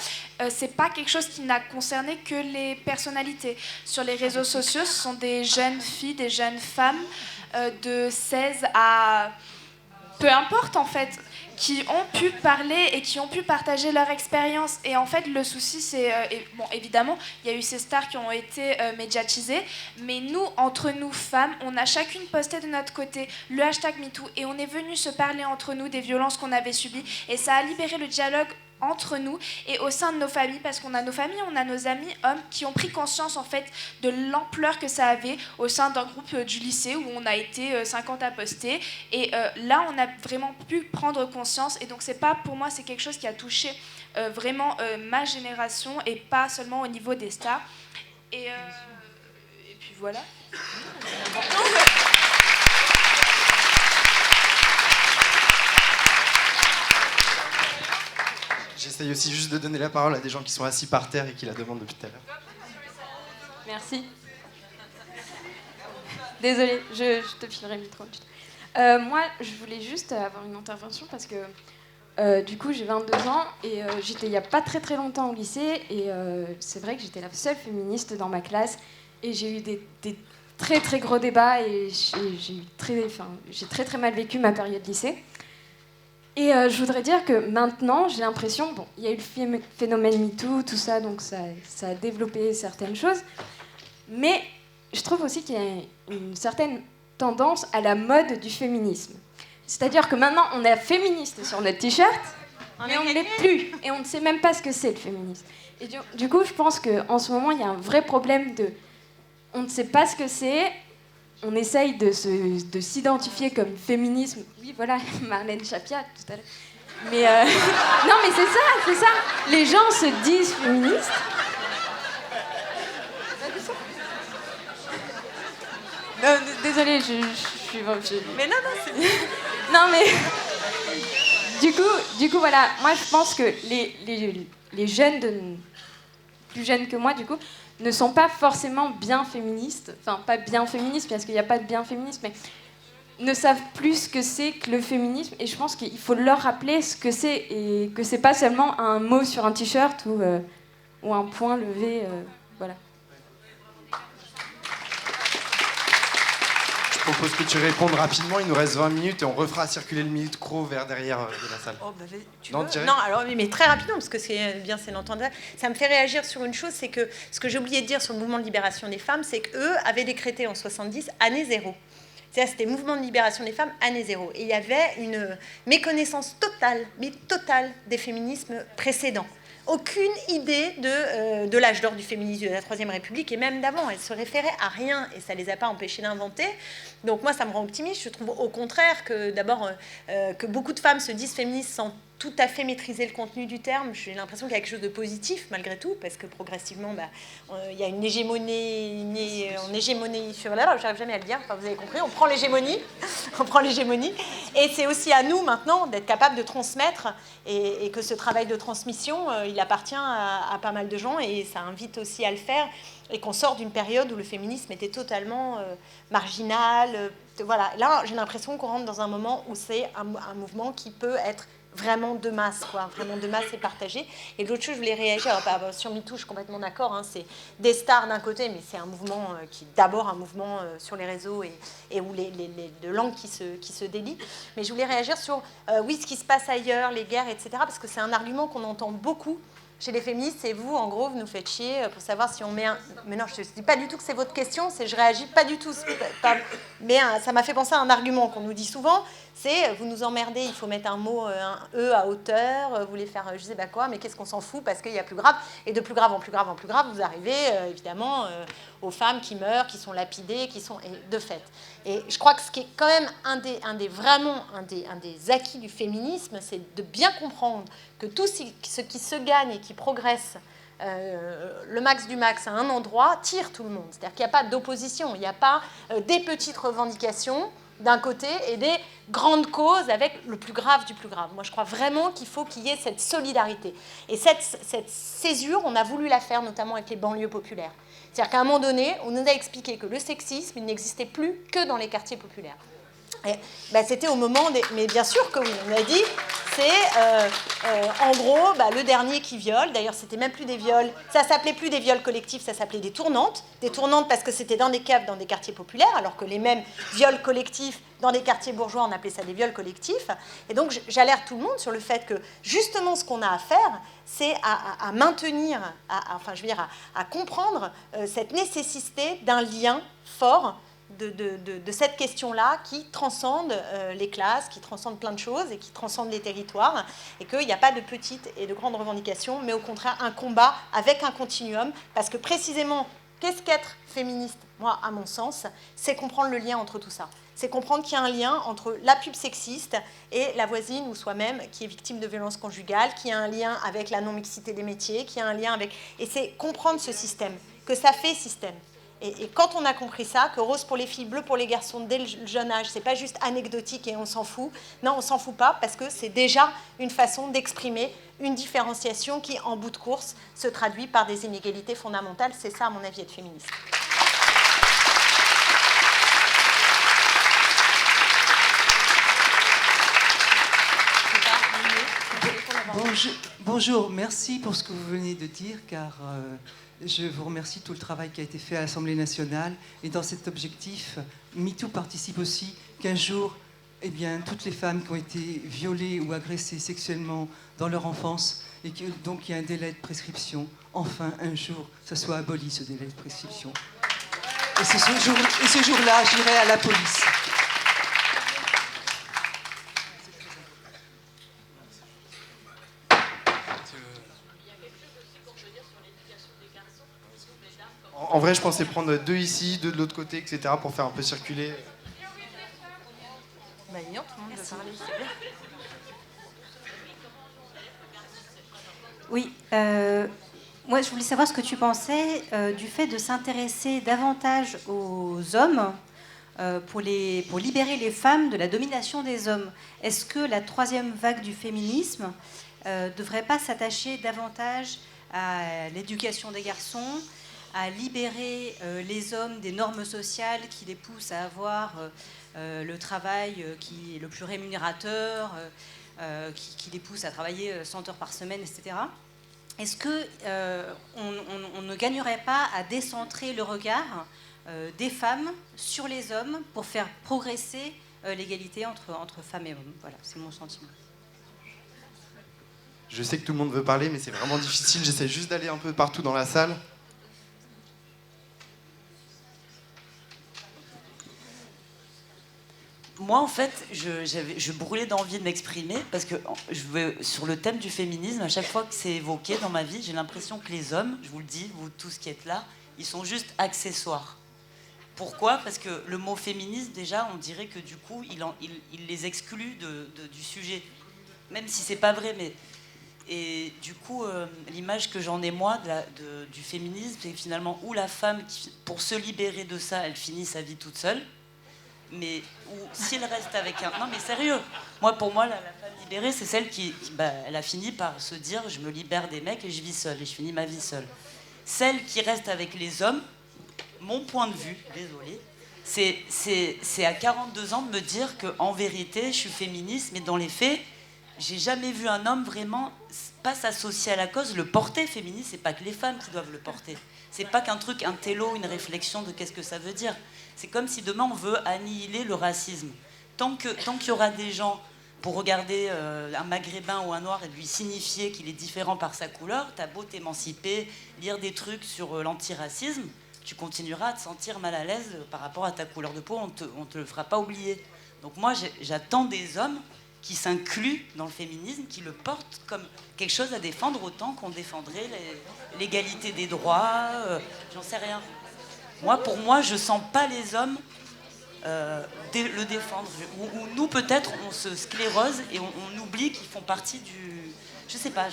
C'est pas quelque chose qui n'a concerné que les personnalités. Sur les réseaux sociaux, ce sont des jeunes filles, des jeunes femmes de 16 à... peu importe en fait, qui ont pu parler et qui ont pu partager leur expérience. Et en fait, le souci, c'est... bon, évidemment, il y a eu ces stars qui ont été médiatisées, mais nous, entre nous, femmes, on a chacune posté de notre côté le hashtag MeToo, et on est venu se parler entre nous des violences qu'on avait subies, et ça a libéré le dialogue entre nous et au sein de nos familles, parce qu'on a nos familles, on a nos amis hommes qui ont pris conscience en fait de l'ampleur que ça avait au sein d'un groupe du lycée où on a été 50 à poster, et là on a vraiment pu prendre conscience, et donc c'est pas, pour moi c'est quelque chose qui a touché vraiment ma génération et pas seulement au niveau des stars, et puis voilà. J'essaye aussi juste de donner la parole à des gens qui sont assis par terre et qui la demandent depuis tout à l'heure. Merci. Désolée, je te filerai le micro. Moi, je voulais juste avoir une intervention parce que du coup, j'ai 22 ans et j'étais il n'y a pas très très longtemps au lycée, et c'est vrai que j'étais la seule féministe dans ma classe, et j'ai eu des très très gros débats, et j'ai très très mal vécu ma période lycée. Et je voudrais dire que maintenant, j'ai l'impression, bon, il y a eu le phénomène MeToo, tout ça, donc ça a développé certaines choses, mais je trouve aussi qu'il y a une certaine tendance à la mode du féminisme. C'est-à-dire que maintenant, on est féministe sur notre t-shirt, mais on ne l'est plus, et on ne sait même pas ce que c'est le féminisme. Et du coup, je pense qu'en ce moment, il y a un vrai problème de... On ne sait pas ce que c'est, on essaye de s'identifier comme féminisme. Oui, voilà, Marlène Schiappa tout à l'heure. Mais non, mais c'est ça. Les gens se disent féministes. Non, désolée, je suis... Mais non, c'est... Non, mais... Du coup, voilà, moi je pense que les jeunes, plus jeunes que moi, du coup, ne sont pas forcément bien féministes, enfin pas bien féministes parce qu'il n'y a pas de bien féministe, mais ne savent plus ce que c'est que le féminisme, et je pense qu'il faut leur rappeler ce que c'est, et que c'est pas seulement un mot sur un t-shirt ou un point levé, voilà. Je propose que tu répondes rapidement, il nous reste 20 minutes et on refera circuler le micro vers derrière de la salle. Oh, bah, tu Non, veux direct. Non, alors, mais très rapidement, parce que c'est bien, c'est l'entendre. Ça me fait réagir sur une chose, c'est que ce que j'ai oublié de dire sur le mouvement de libération des femmes, c'est qu'eux avaient décrété en 70 année zéro. C'est-à-dire, c'était mouvement de libération des femmes, année zéro. Et il y avait une méconnaissance totale, mais totale, des féminismes précédents. Aucune idée de l'âge d'or du féminisme de la Troisième République, et même d'avant. Elles se référaient à rien, et ça ne les a pas empêchées d'inventer. Donc moi, ça me rend optimiste. Je trouve au contraire que d'abord que beaucoup de femmes se disent féministes sans tout à fait maîtriser le contenu du terme. J'ai l'impression qu'il y a quelque chose de positif malgré tout, parce que progressivement, il y a une hégémonie, sur là, j'arrive jamais à le dire, enfin, vous avez compris, on prend l'hégémonie, et c'est aussi à nous maintenant d'être capables de transmettre, et que ce travail de transmission, il appartient à pas mal de gens, et ça invite aussi à le faire, et qu'on sort d'une période où le féminisme était totalement marginal. Voilà, là, j'ai l'impression qu'on rentre dans un moment où c'est un mouvement qui peut être vraiment de masse, quoi, vraiment de masse et partagé. Et l'autre chose, je voulais réagir, alors, sur MeToo, je suis complètement d'accord, hein, c'est des stars d'un côté, mais c'est un mouvement qui est d'abord un mouvement sur les réseaux et où de langues qui se délient. Mais je voulais réagir sur, oui, ce qui se passe ailleurs, les guerres, etc., parce que c'est un argument qu'on entend beaucoup chez les féministes, c'est vous, en gros, vous nous faites chier pour savoir si on met un... Mais non, je ne dis pas du tout que c'est votre question, je réagis pas du tout. Mais ça m'a fait penser à un argument qu'on nous dit souvent, c'est vous nous emmerdez, il faut mettre un mot, un E à hauteur, vous voulez faire je sais pas quoi, mais qu'est-ce qu'on s'en fout parce qu'il y a plus grave. Et de plus grave en plus grave en plus grave, vous arrivez évidemment aux femmes qui meurent, qui sont lapidées, qui sont... Et de fait. Et je crois que ce qui est quand même un des acquis du féminisme, c'est de bien comprendre que tout ce qui se gagne et qui progresse, le max du max à un endroit, tire tout le monde. C'est-à-dire qu'il n'y a pas d'opposition, il n'y a pas des petites revendications d'un côté et des grandes causes avec le plus grave du plus grave. Moi, je crois vraiment qu'il faut qu'il y ait cette solidarité. Et cette césure, on a voulu la faire notamment avec les banlieues populaires. C'est-à-dire qu'à un moment donné, on nous a expliqué que le sexisme, il n'existait plus que dans les quartiers populaires. Et, c'était au moment des... Mais bien sûr que oui, on a dit, c'est en gros le dernier qui viole. D'ailleurs, c'était même plus des viols, ça s'appelait plus des viols collectifs, ça s'appelait des tournantes. Des tournantes parce que c'était dans des caves, dans des quartiers populaires, alors que les mêmes viols collectifs dans des quartiers bourgeois, on appelait ça des viols collectifs. Et donc, j'alerte tout le monde sur le fait que justement, ce qu'on a à faire, c'est à maintenir, à comprendre cette nécessité d'un lien fort de cette question-là qui transcende les classes, qui transcende plein de choses et qui transcende les territoires, et qu'il n'y a pas de petites et de grandes revendications, mais au contraire un combat avec un continuum, parce que précisément, qu'est-ce qu'être féministe? Moi, à mon sens, c'est comprendre le lien entre tout ça. C'est comprendre qu'il y a un lien entre la pub sexiste et la voisine ou soi-même qui est victime de violences conjugales, qu'il y a un lien avec la non-mixité des métiers, qu'il y a un lien avec... Et c'est comprendre ce système, que ça fait système. Et quand on a compris ça, que rose pour les filles, bleu pour les garçons dès le jeune âge, c'est pas juste anecdotique et on s'en fout. Non, on s'en fout pas parce que c'est déjà une façon d'exprimer une différenciation qui, en bout de course, se traduit par des inégalités fondamentales. C'est ça, à mon avis, être féministe. Bonjour, merci pour ce que vous venez de dire, car je vous remercie de tout le travail qui a été fait à l'Assemblée nationale. Et dans cet objectif, MeToo participe aussi qu'un jour, eh bien, toutes les femmes qui ont été violées ou agressées sexuellement dans leur enfance, et que, donc il y a un délai de prescription, enfin, un jour, ça soit aboli, ce délai de prescription. Et ce jour-là, j'irai à la police. En vrai, je pensais prendre 2 ici, 2 de l'autre côté, etc. pour faire un peu circuler. Bah, tout le monde veut parler, c'est bien. Oui, moi je voulais savoir ce que tu pensais du fait de s'intéresser davantage aux hommes pour libérer les femmes de la domination des hommes. Est-ce que la 3e vague du féminisme ne devrait pas s'attacher davantage à l'éducation des garçons, à libérer les hommes des normes sociales qui les poussent à avoir le travail qui est le plus rémunérateur, qui les poussent à travailler 100 heures par semaine, etc. Est-ce qu'on ne gagnerait pas à décentrer le regard des femmes sur les hommes pour faire progresser l'égalité entre femmes et hommes? Voilà, c'est mon sentiment. Je sais que tout le monde veut parler, mais c'est vraiment difficile. J'essaie juste d'aller un peu partout dans la salle. Moi, en fait, je brûlais d'envie de m'exprimer parce que sur le thème du féminisme, à chaque fois que c'est évoqué dans ma vie, j'ai l'impression que les hommes, je vous le dis, vous tous qui êtes là, ils sont juste accessoires. Pourquoi? Parce que le mot féministe, déjà, on dirait que du coup, il les exclut du sujet. Même si c'est pas vrai, mais... Et du coup, l'image que j'en ai, moi, du féminisme, c'est finalement où la femme, pour se libérer de ça, elle finit sa vie toute seule. Mais s'il reste avec un... Non mais sérieux, pour moi la femme libérée c'est celle qui elle a fini par se dire je me libère des mecs et je vis seule et je finis ma vie seule. Celle qui reste avec les hommes, mon point de vue, désolé, c'est à 42 ans de me dire qu'en vérité je suis féministe, mais dans les faits j'ai jamais vu un homme vraiment pas s'associer à la cause, le porter féministe. C'est pas que les femmes qui doivent le porter, c'est pas qu'un truc, un télo, une réflexion de qu'est-ce que ça veut dire. C'est comme si demain on veut annihiler le racisme. Tant qu'il y aura des gens pour regarder un maghrébin ou un noir et lui signifier qu'il est différent par sa couleur, t'as beau t'émanciper, lire des trucs sur l'antiracisme, tu continueras à te sentir mal à l'aise par rapport à ta couleur de peau, on te le fera pas oublier. Donc moi j'attends des hommes qui s'incluent dans le féminisme, qui le portent comme quelque chose à défendre autant qu'on défendrait l'égalité des droits, j'en sais rien. Pour moi, je sens pas les hommes le défendre. Ou nous, peut-être, on se sclérose et on oublie qu'ils font partie du... Je sais pas,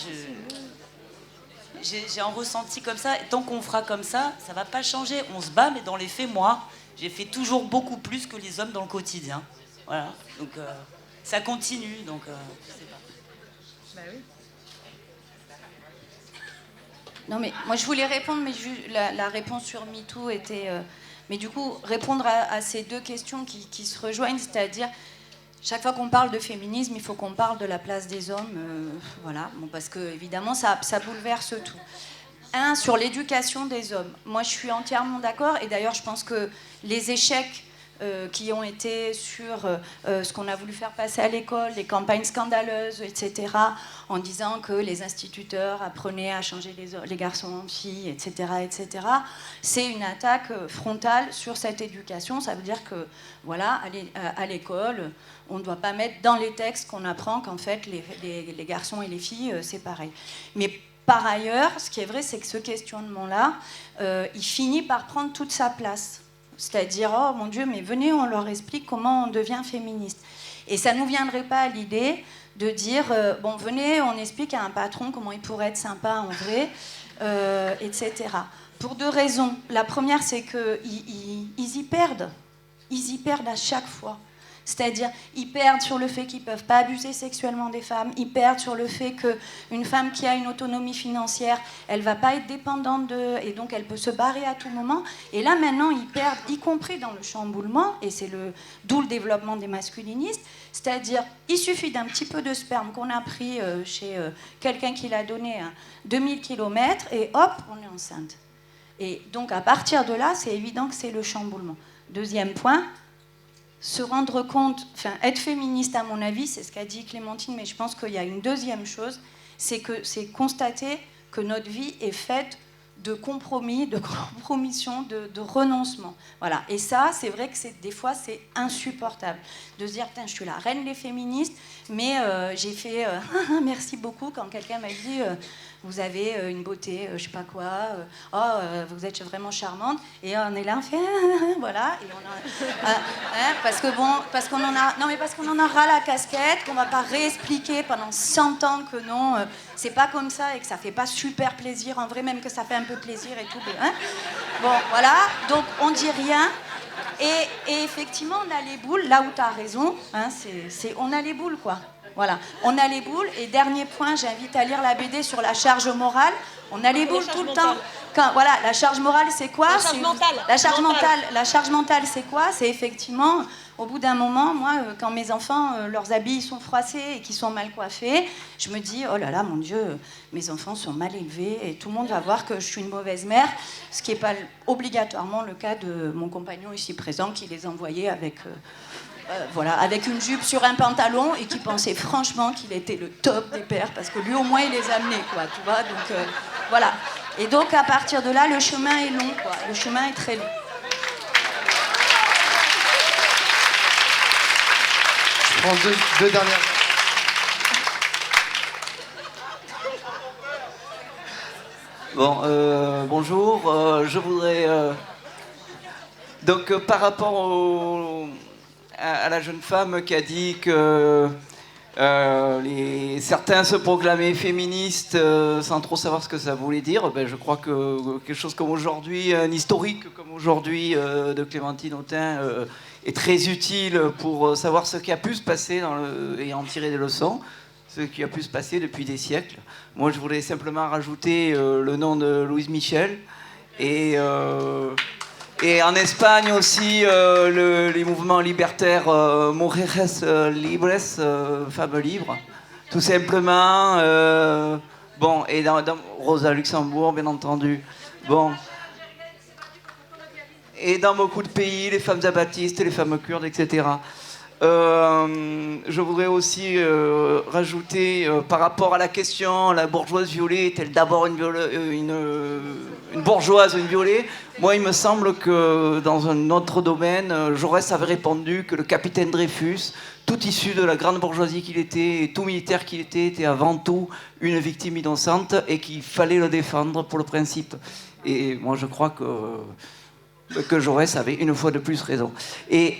j'ai un ressenti comme ça. Et tant qu'on fera comme ça, ça va pas changer. On se bat, mais dans les faits, moi, j'ai fait toujours beaucoup plus que les hommes dans le quotidien. Voilà, donc ça continue, donc je sais pas. Bah oui. Non, mais moi, je voulais répondre, mais la réponse sur MeToo était... mais du coup, répondre à ces 2 questions qui se rejoignent, c'est-à-dire, chaque fois qu'on parle de féminisme, il faut qu'on parle de la place des hommes. Voilà, parce que, évidemment, ça bouleverse tout. Sur l'éducation des hommes. Moi, je suis entièrement d'accord, et d'ailleurs, je pense que les échecs qui ont été sur ce qu'on a voulu faire passer à l'école, les campagnes scandaleuses, etc., en disant que les instituteurs apprenaient à changer les garçons en filles, etc., etc. C'est une attaque frontale sur cette éducation. Ça veut dire que, voilà, à l'école, on ne doit pas mettre dans les textes qu'on apprend qu'en fait, les garçons et les filles, c'est pareil. Mais par ailleurs, ce qui est vrai, c'est que ce questionnement-là, il finit par prendre toute sa place. C'est-à-dire, oh mon Dieu, mais venez, on leur explique comment on devient féministe. Et ça ne nous viendrait pas à l'idée de dire, bon, venez, on explique à un patron comment il pourrait être sympa en vrai, etc. Pour deux raisons. La première, c'est qu'ils y perdent. Ils y perdent à chaque fois. C'est-à-dire, ils perdent sur le fait qu'ils ne peuvent pas abuser sexuellement des femmes, ils perdent sur le fait qu'une femme qui a une autonomie financière, elle ne va pas être dépendante et donc elle peut se barrer à tout moment. Et là, maintenant, ils perdent, y compris dans le chamboulement, et c'est d'où le développement des masculinistes, c'est-à-dire, il suffit d'un petit peu de sperme qu'on a pris chez quelqu'un qui l'a donné à 2000 km, et hop, on est enceinte. Et donc, à partir de là, c'est évident que c'est le chamboulement. Deuxième point, se rendre compte, enfin être féministe à mon avis, c'est ce qu'a dit Clémentine, mais je pense qu'il y a une deuxième chose, c'est constater que notre vie est faite de compromis, de compromission, de renoncement. Voilà. Et ça, c'est vrai que des fois, c'est insupportable. De se dire, putain, je suis la reine des féministes, mais j'ai fait merci beaucoup quand quelqu'un m'a dit vous avez une beauté, je sais pas quoi, vous êtes vraiment charmante. Et on est là, on fait voilà. Et parce qu'on en a ras la casquette, qu'on va pas réexpliquer pendant 100 ans que non, c'est pas comme ça et que ça fait pas super plaisir, en vrai, même que ça fait un peu plaisir et tout. Hein. Bon, voilà, donc on dit rien. Et effectivement, on a les boules, là où tu as raison, hein, on a les boules, quoi. Voilà, on a les boules. Et dernier point, j'invite à lire la BD sur la charge morale. On a les boules tout le temps. Voilà, la charge morale, c'est quoi? La charge mentale. La charge mentale, c'est quoi? C'est effectivement, au bout d'un moment, moi, quand mes enfants, leurs habits sont froissés et qu'ils sont mal coiffés, je me dis, oh là là, mon Dieu, mes enfants sont mal élevés et tout le monde va voir que je suis une mauvaise mère, ce qui n'est pas obligatoirement le cas de mon compagnon ici présent qui les envoyait avec une jupe sur un pantalon et qui pensait franchement qu'il était le top des pères parce que lui au moins il les amenait, quoi, tu vois, donc voilà. Et donc à partir de là, le chemin est long, quoi. Le chemin est très long. Je prends deux dernières. Bon, bonjour. Je voudrais donc par rapport à la jeune femme qui a dit que certains se proclamaient féministes sans trop savoir ce que ça voulait dire, je crois que quelque chose comme aujourd'hui, un historique comme aujourd'hui de Clémentine Autain est très utile pour savoir ce qui a pu se passer et en tirer des leçons, ce qui a pu se passer depuis des siècles. Moi, je voulais simplement rajouter le nom de Louise Michel et en Espagne aussi, les mouvements libertaires Mujeres Libres, femmes libres, tout simplement. Et dans Rosa Luxembourg, bien entendu. Bon. Et dans beaucoup de pays, les femmes abatistes, les femmes kurdes, etc. Je voudrais aussi rajouter, par rapport à la question, la bourgeoise violée est-elle d'abord une bourgeoise ou une violée? Moi, il me semble que dans un autre domaine, Jaurès avait répondu que le capitaine Dreyfus, tout issu de la grande bourgeoisie qu'il était, et tout militaire qu'il était avant tout une victime innocente et qu'il fallait le défendre pour le principe. Et moi, je crois que Jaurès avait une fois de plus raison. Et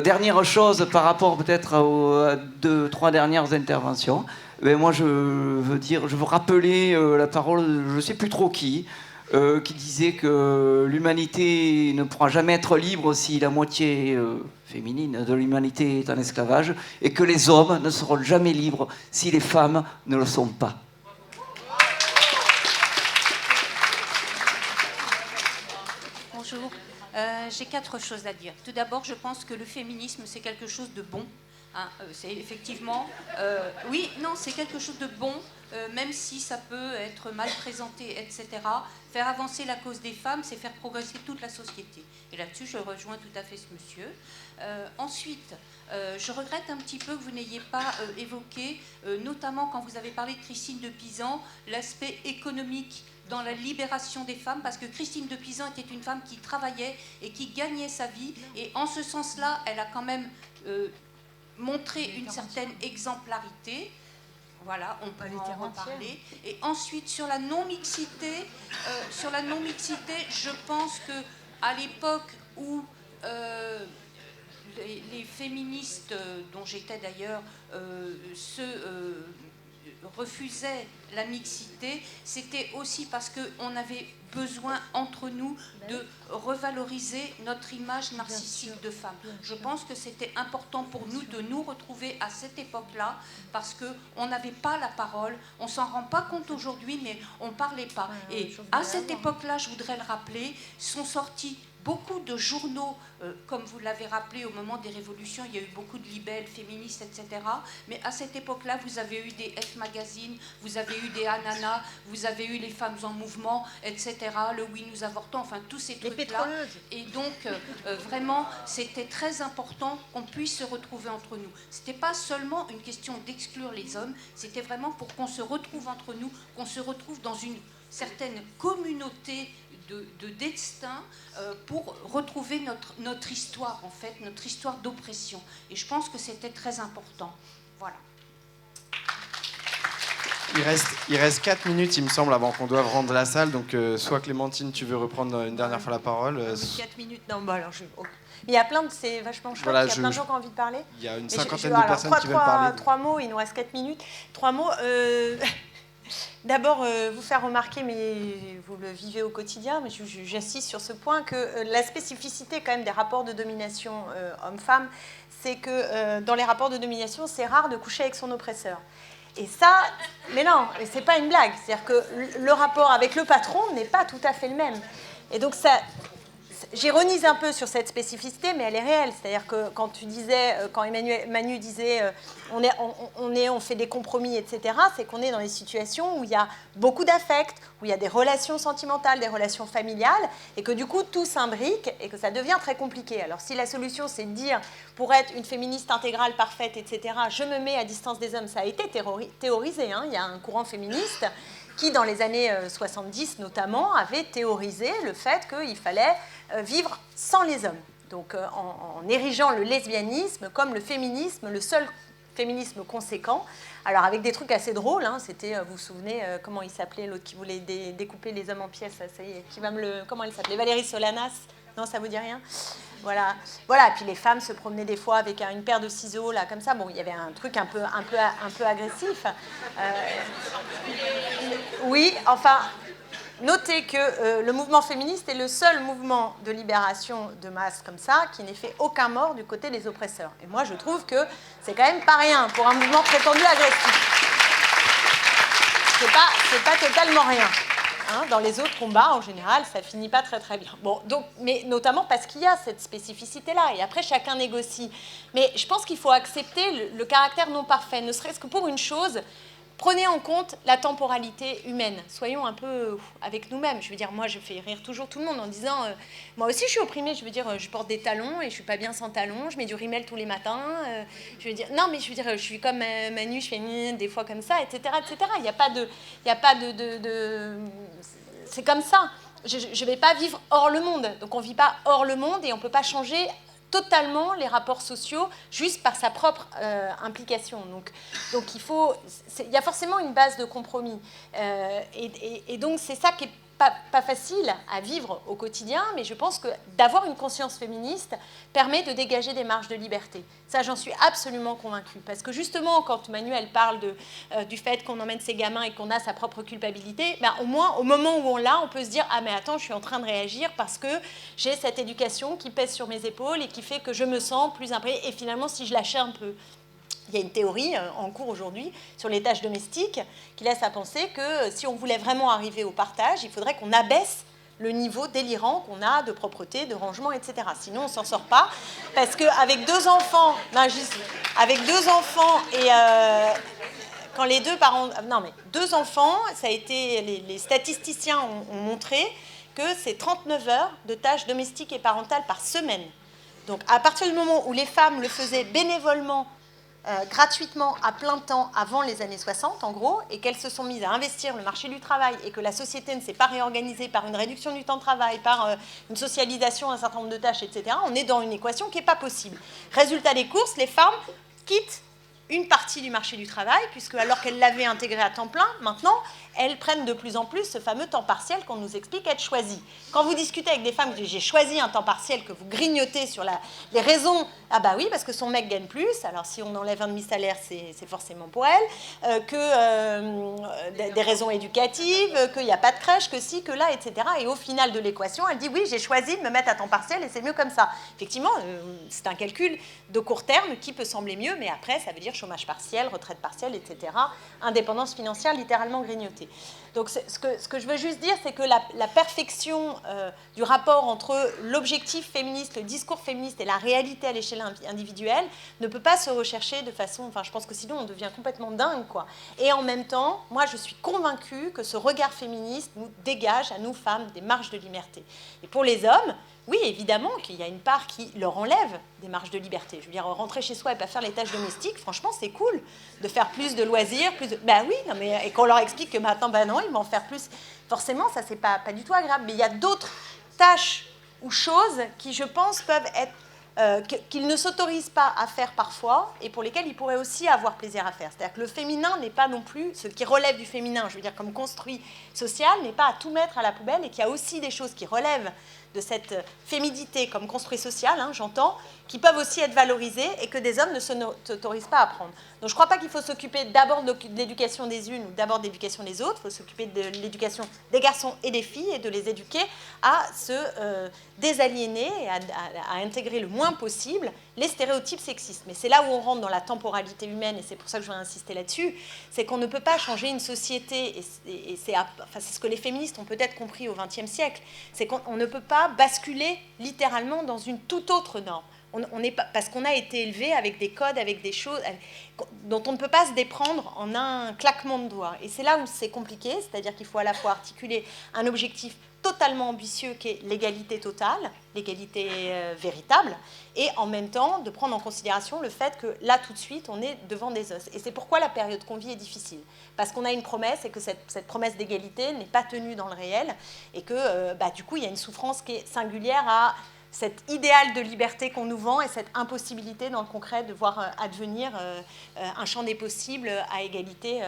dernière chose par rapport peut-être aux 2-3 dernières interventions, moi je veux rappeler la parole de je ne sais plus trop qui disait que l'humanité ne pourra jamais être libre si la moitié féminine de l'humanité est en esclavage, et que les hommes ne seront jamais libres si les femmes ne le sont pas. Bonjour. J'ai 4 choses à dire. Tout d'abord, je pense que le féminisme, c'est quelque chose de bon. Hein, c'est effectivement, oui, non, c'est quelque chose de bon, même si ça peut être mal présenté, etc. Faire avancer la cause des femmes, c'est faire progresser toute la société. Et là-dessus, je rejoins tout à fait ce monsieur. Ensuite, je regrette un petit peu que vous n'ayez pas évoqué, notamment quand vous avez parlé de Christine de Pisan, l'aspect économique dans la libération des femmes, parce que Christine de Pisan était une femme qui travaillait et qui gagnait sa vie, et en ce sens-là, elle a quand même montré une certaine exemplarité. Voilà, on peut en reparler. Et ensuite, sur la non-mixité, je pense que à l'époque où les féministes, dont j'étais d'ailleurs, refusaient la mixité, c'était aussi parce qu'on avait besoin entre nous de revaloriser notre image narcissique de femme. Je pense que c'était important pour nous de nous retrouver à cette époque-là parce qu'on n'avait pas la parole, on ne s'en rend pas compte aujourd'hui, mais on ne parlait pas. Et à cette époque-là, je voudrais le rappeler, sont sortis beaucoup de journaux, comme vous l'avez rappelé, au moment des révolutions, il y a eu beaucoup de libelles féministes, etc. Mais à cette époque-là, vous avez eu des F Magazine, vous avez eu des Ananas, vous avez eu les femmes en mouvement, etc. Le Oui, nous avortons, enfin tous ces trucs-là. Et donc, vraiment, c'était très important qu'on puisse se retrouver entre nous. C'était pas seulement une question d'exclure les hommes, c'était vraiment pour qu'on se retrouve entre nous, qu'on se retrouve dans une certaine communauté de destin pour retrouver notre histoire, en fait, notre histoire d'oppression. Et je pense que c'était très important. Voilà. Il reste 4 minutes, il me semble, avant qu'on doive rendre la salle. Donc, soit Clémentine, tu veux reprendre une dernière fois la parole. 4 minutes, non, bah alors il y a plein de... C'est vachement chouette, voilà, il y a plein de gens qui ont envie de parler. Il y a une cinquantaine de personnes qui veulent parler. 3 mots, il nous reste 4 minutes. 3 mots... D'abord, vous faire remarquer, mais vous le vivez au quotidien, mais j'insiste sur ce point, que la spécificité quand même des rapports de domination homme-femme, c'est que dans les rapports de domination, c'est rare de coucher avec son oppresseur. Et ça, mais non, c'est pas une blague. C'est-à-dire que le rapport avec le patron n'est pas tout à fait le même. Et donc ça... J'ironise un peu sur cette spécificité, mais elle est réelle. C'est-à-dire que quand tu disais, quand Manu disait, on fait des compromis, etc., c'est qu'on est dans des situations où il y a beaucoup d'affect, où il y a des relations sentimentales, des relations familiales, et que du coup tout s'imbrique et que ça devient très compliqué. Alors si la solution c'est de dire, pour être une féministe intégrale, parfaite, etc., je me mets à distance des hommes, ça a été théorisé. Hein. Il y a un courant féministe qui, dans les années 70 notamment, avait théorisé le fait qu'il fallait vivre sans les hommes. Donc en érigeant le lesbianisme comme le féminisme, le seul féminisme conséquent. Alors avec des trucs assez drôles, hein, c'était, vous vous souvenez, comment il s'appelait, l'autre qui voulait découper les hommes en pièces, ça y est, comment elle s'appelait, Valérie Solanas? Non, ça vous dit rien? Voilà. Voilà. Puis les femmes se promenaient des fois avec une paire de ciseaux là, comme ça. Bon, il y avait un truc un peu agressif. Oui, enfin, notez que le mouvement féministe est le seul mouvement de libération de masse comme ça qui n'ait fait aucun mort du côté des oppresseurs. Et moi, je trouve que c'est quand même pas rien pour un mouvement prétendu agressif. C'est pas totalement rien. Hein, dans les autres combats, en général, ça finit pas très très bien. Bon, donc, mais notamment parce qu'il y a cette spécificité-là. Et après, chacun négocie. Mais je pense qu'il faut accepter le caractère non parfait, ne serait-ce que pour une chose. Prenez en compte la temporalité humaine. Soyons un peu avec nous-mêmes. Je veux dire, moi, je fais rire toujours tout le monde en disant moi aussi, je suis opprimée. Je veux dire, je porte des talons et je suis pas bien sans talons. Je mets du rímel tous les matins. Je veux dire, non, mais je veux dire, je suis comme Manu, je fais des fois comme ça, etc., etc. Il n'y a pas de... C'est comme ça. Je ne vais pas vivre hors le monde. Donc, on ne vit pas hors le monde et on ne peut pas changer totalement les rapports sociaux juste par sa propre implication. Donc il y a forcément une base de compromis. Et donc c'est ça qui est pas facile à vivre au quotidien, mais je pense que d'avoir une conscience féministe permet de dégager des marges de liberté. Ça, j'en suis absolument convaincue. Parce que justement, quand Manuel parle du fait qu'on emmène ses gamins et qu'on a sa propre culpabilité, ben, au moins, au moment où on l'a, on peut se dire « Ah, mais attends, je suis en train de réagir parce que j'ai cette éducation qui pèse sur mes épaules et qui fait que je me sens plus imprégnée. » Et finalement, si je lâchais un peu... Il y a une théorie en cours aujourd'hui sur les tâches domestiques qui laisse à penser que si on voulait vraiment arriver au partage, il faudrait qu'on abaisse le niveau délirant qu'on a de propreté, de rangement, etc. Sinon, on ne s'en sort pas. Parce qu'avec 2 enfants, avec 2 enfants et quand les 2 parents... Non, mais 2 enfants, ça a été, les statisticiens ont montré que c'est 39 heures de tâches domestiques et parentales par semaine. Donc, à partir du moment où les femmes le faisaient bénévolement, gratuitement, à plein temps, avant les années 60, en gros, et qu'elles se sont mises à investir le marché du travail, et que la société ne s'est pas réorganisée par une réduction du temps de travail, par une socialisation d'un certain nombre de tâches, etc., on est dans une équation qui n'est pas possible. Résultat des courses, les femmes quittent une partie du marché du travail, puisque alors qu'elles l'avaient intégré à temps plein, maintenant, elles prennent de plus en plus ce fameux temps partiel qu'on nous explique être choisi. Quand vous discutez avec des femmes, vous dites « j'ai choisi un temps partiel », que vous grignotez sur les raisons, ah bah oui, parce que son mec gagne plus, alors si on enlève un demi-salaire, c'est forcément pour elle, des raisons éducatives, qu'il n'y a pas de crèche, que si, que là, etc. Et au final de l'équation, elle dit « oui, j'ai choisi de me mettre à temps partiel et c'est mieux comme ça ». Effectivement, c'est un calcul de court terme qui peut sembler mieux, mais après, ça veut dire chômage partiel, retraite partielle, etc. Indépendance financière littéralement grignotée. Donc ce que je veux juste dire, c'est que la perfection du rapport entre l'objectif féministe, le discours féministe et la réalité à l'échelle individuelle ne peut pas se rechercher de façon... Enfin, je pense que sinon, on devient complètement dingue, quoi. Et en même temps, moi, je suis convaincue que ce regard féministe nous dégage, à nous, femmes, des marges de liberté. Et pour les hommes... Oui, évidemment qu'il y a une part qui leur enlève des marges de liberté. Je veux dire, rentrer chez soi et pas faire les tâches domestiques, franchement, c'est cool de faire plus de loisirs, plus de... Ben oui, non, mais, et qu'on leur explique que maintenant, ben non, ils vont en faire plus. Forcément, ça, c'est pas du tout agréable. Mais il y a d'autres tâches ou choses qui, je pense, peuvent être... qu'ils ne s'autorisent pas à faire parfois et pour lesquels ils pourraient aussi avoir plaisir à faire. C'est-à-dire que le féminin n'est pas non plus, ce qui relève du féminin, je veux dire comme construit social, n'est pas à tout mettre à la poubelle et qu'il y a aussi des choses qui relèvent de cette féminité comme construit social, hein, j'entends, qui peuvent aussi être valorisées et que des hommes ne s'autorisent pas à prendre. Donc je ne crois pas qu'il faut s'occuper d'abord de l'éducation des unes ou d'abord de l'éducation des autres, il faut s'occuper de l'éducation des garçons et des filles et de les éduquer à se désaliéner et à intégrer le moins possible les stéréotypes sexistes. Mais c'est là où on rentre dans la temporalité humaine et c'est pour ça que je veux insister là-dessus, c'est qu'on ne peut pas changer une société et c'est ce que les féministes ont peut-être compris au XXe siècle, c'est qu'on ne peut pas basculer littéralement dans une toute autre norme. Parce qu'on a été élevé avec des codes, avec des choses dont on ne peut pas se déprendre en un claquement de doigts. Et c'est là où c'est compliqué, c'est-à-dire qu'il faut à la fois articuler un objectif totalement ambitieux qui est l'égalité totale, l'égalité véritable, et en même temps de prendre en considération le fait que là tout de suite on est devant des os. Et c'est pourquoi la période qu'on vit est difficile. Parce qu'on a une promesse et que cette promesse d'égalité n'est pas tenue dans le réel et que du coup il y a une souffrance qui est singulière à cet idéal de liberté qu'on nous vend et cette impossibilité dans le concret de voir advenir un champ des possibles à égalité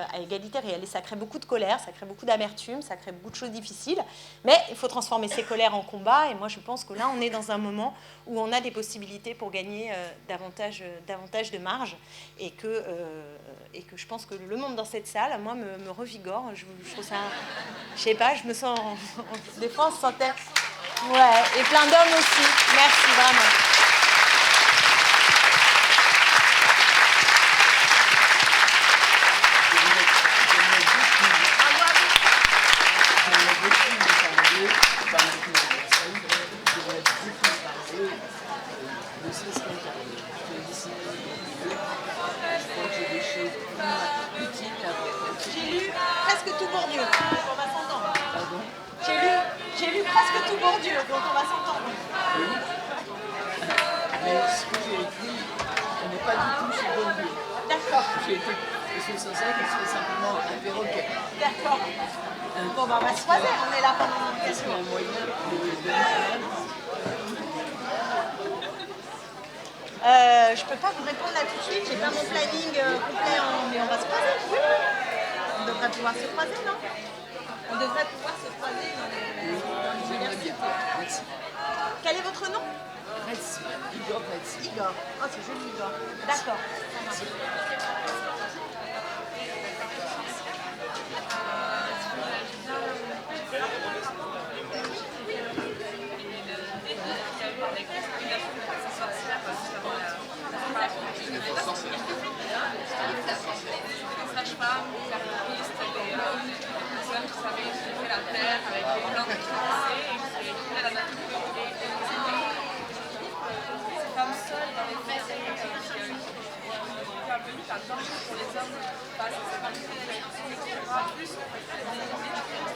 réelle. Et ça crée beaucoup de colère, ça crée beaucoup d'amertume, ça crée beaucoup de choses difficiles, mais il faut transformer ces colères en combat et moi je pense que là on est dans un moment où on a des possibilités pour gagner davantage de marge et que je pense que le monde dans cette salle, moi, me revigore. Je trouve ça... Je sais pas, je me sens... Des fois on se sentait... Ouais, et plein d'hommes aussi. Merci, vraiment. J'ai lu presque tout Bourdieu, on va s'entendre. J'ai lu presque tout Bourdieu, donc on va s'entendre. Oui. Mais ce que j'ai écrit, on n'est pas du tout chez Bourdieu. D'accord. J'ai été... C'est ça qui serait simplement un perroquet. D'accord. Bon, ben, on va se croiser, on est là pendant une question. Un moyen je peux pas vous répondre là tout de suite, j'ai pas mon planning complet, mais on va se croiser. Oui. On devrait pouvoir se croiser, non? On devrait pouvoir se croiser dans l'université. Merci. Quel est votre nom? Retz. Igor Retz. Igor. Oh, c'est joli, Igor. D'accord. Ça marche. Sage-femme, cartooniste, des personnes qui savaient étudier la terre avec des plans de limite un danger pour les hommes face à cette marginalisation, etc. Plus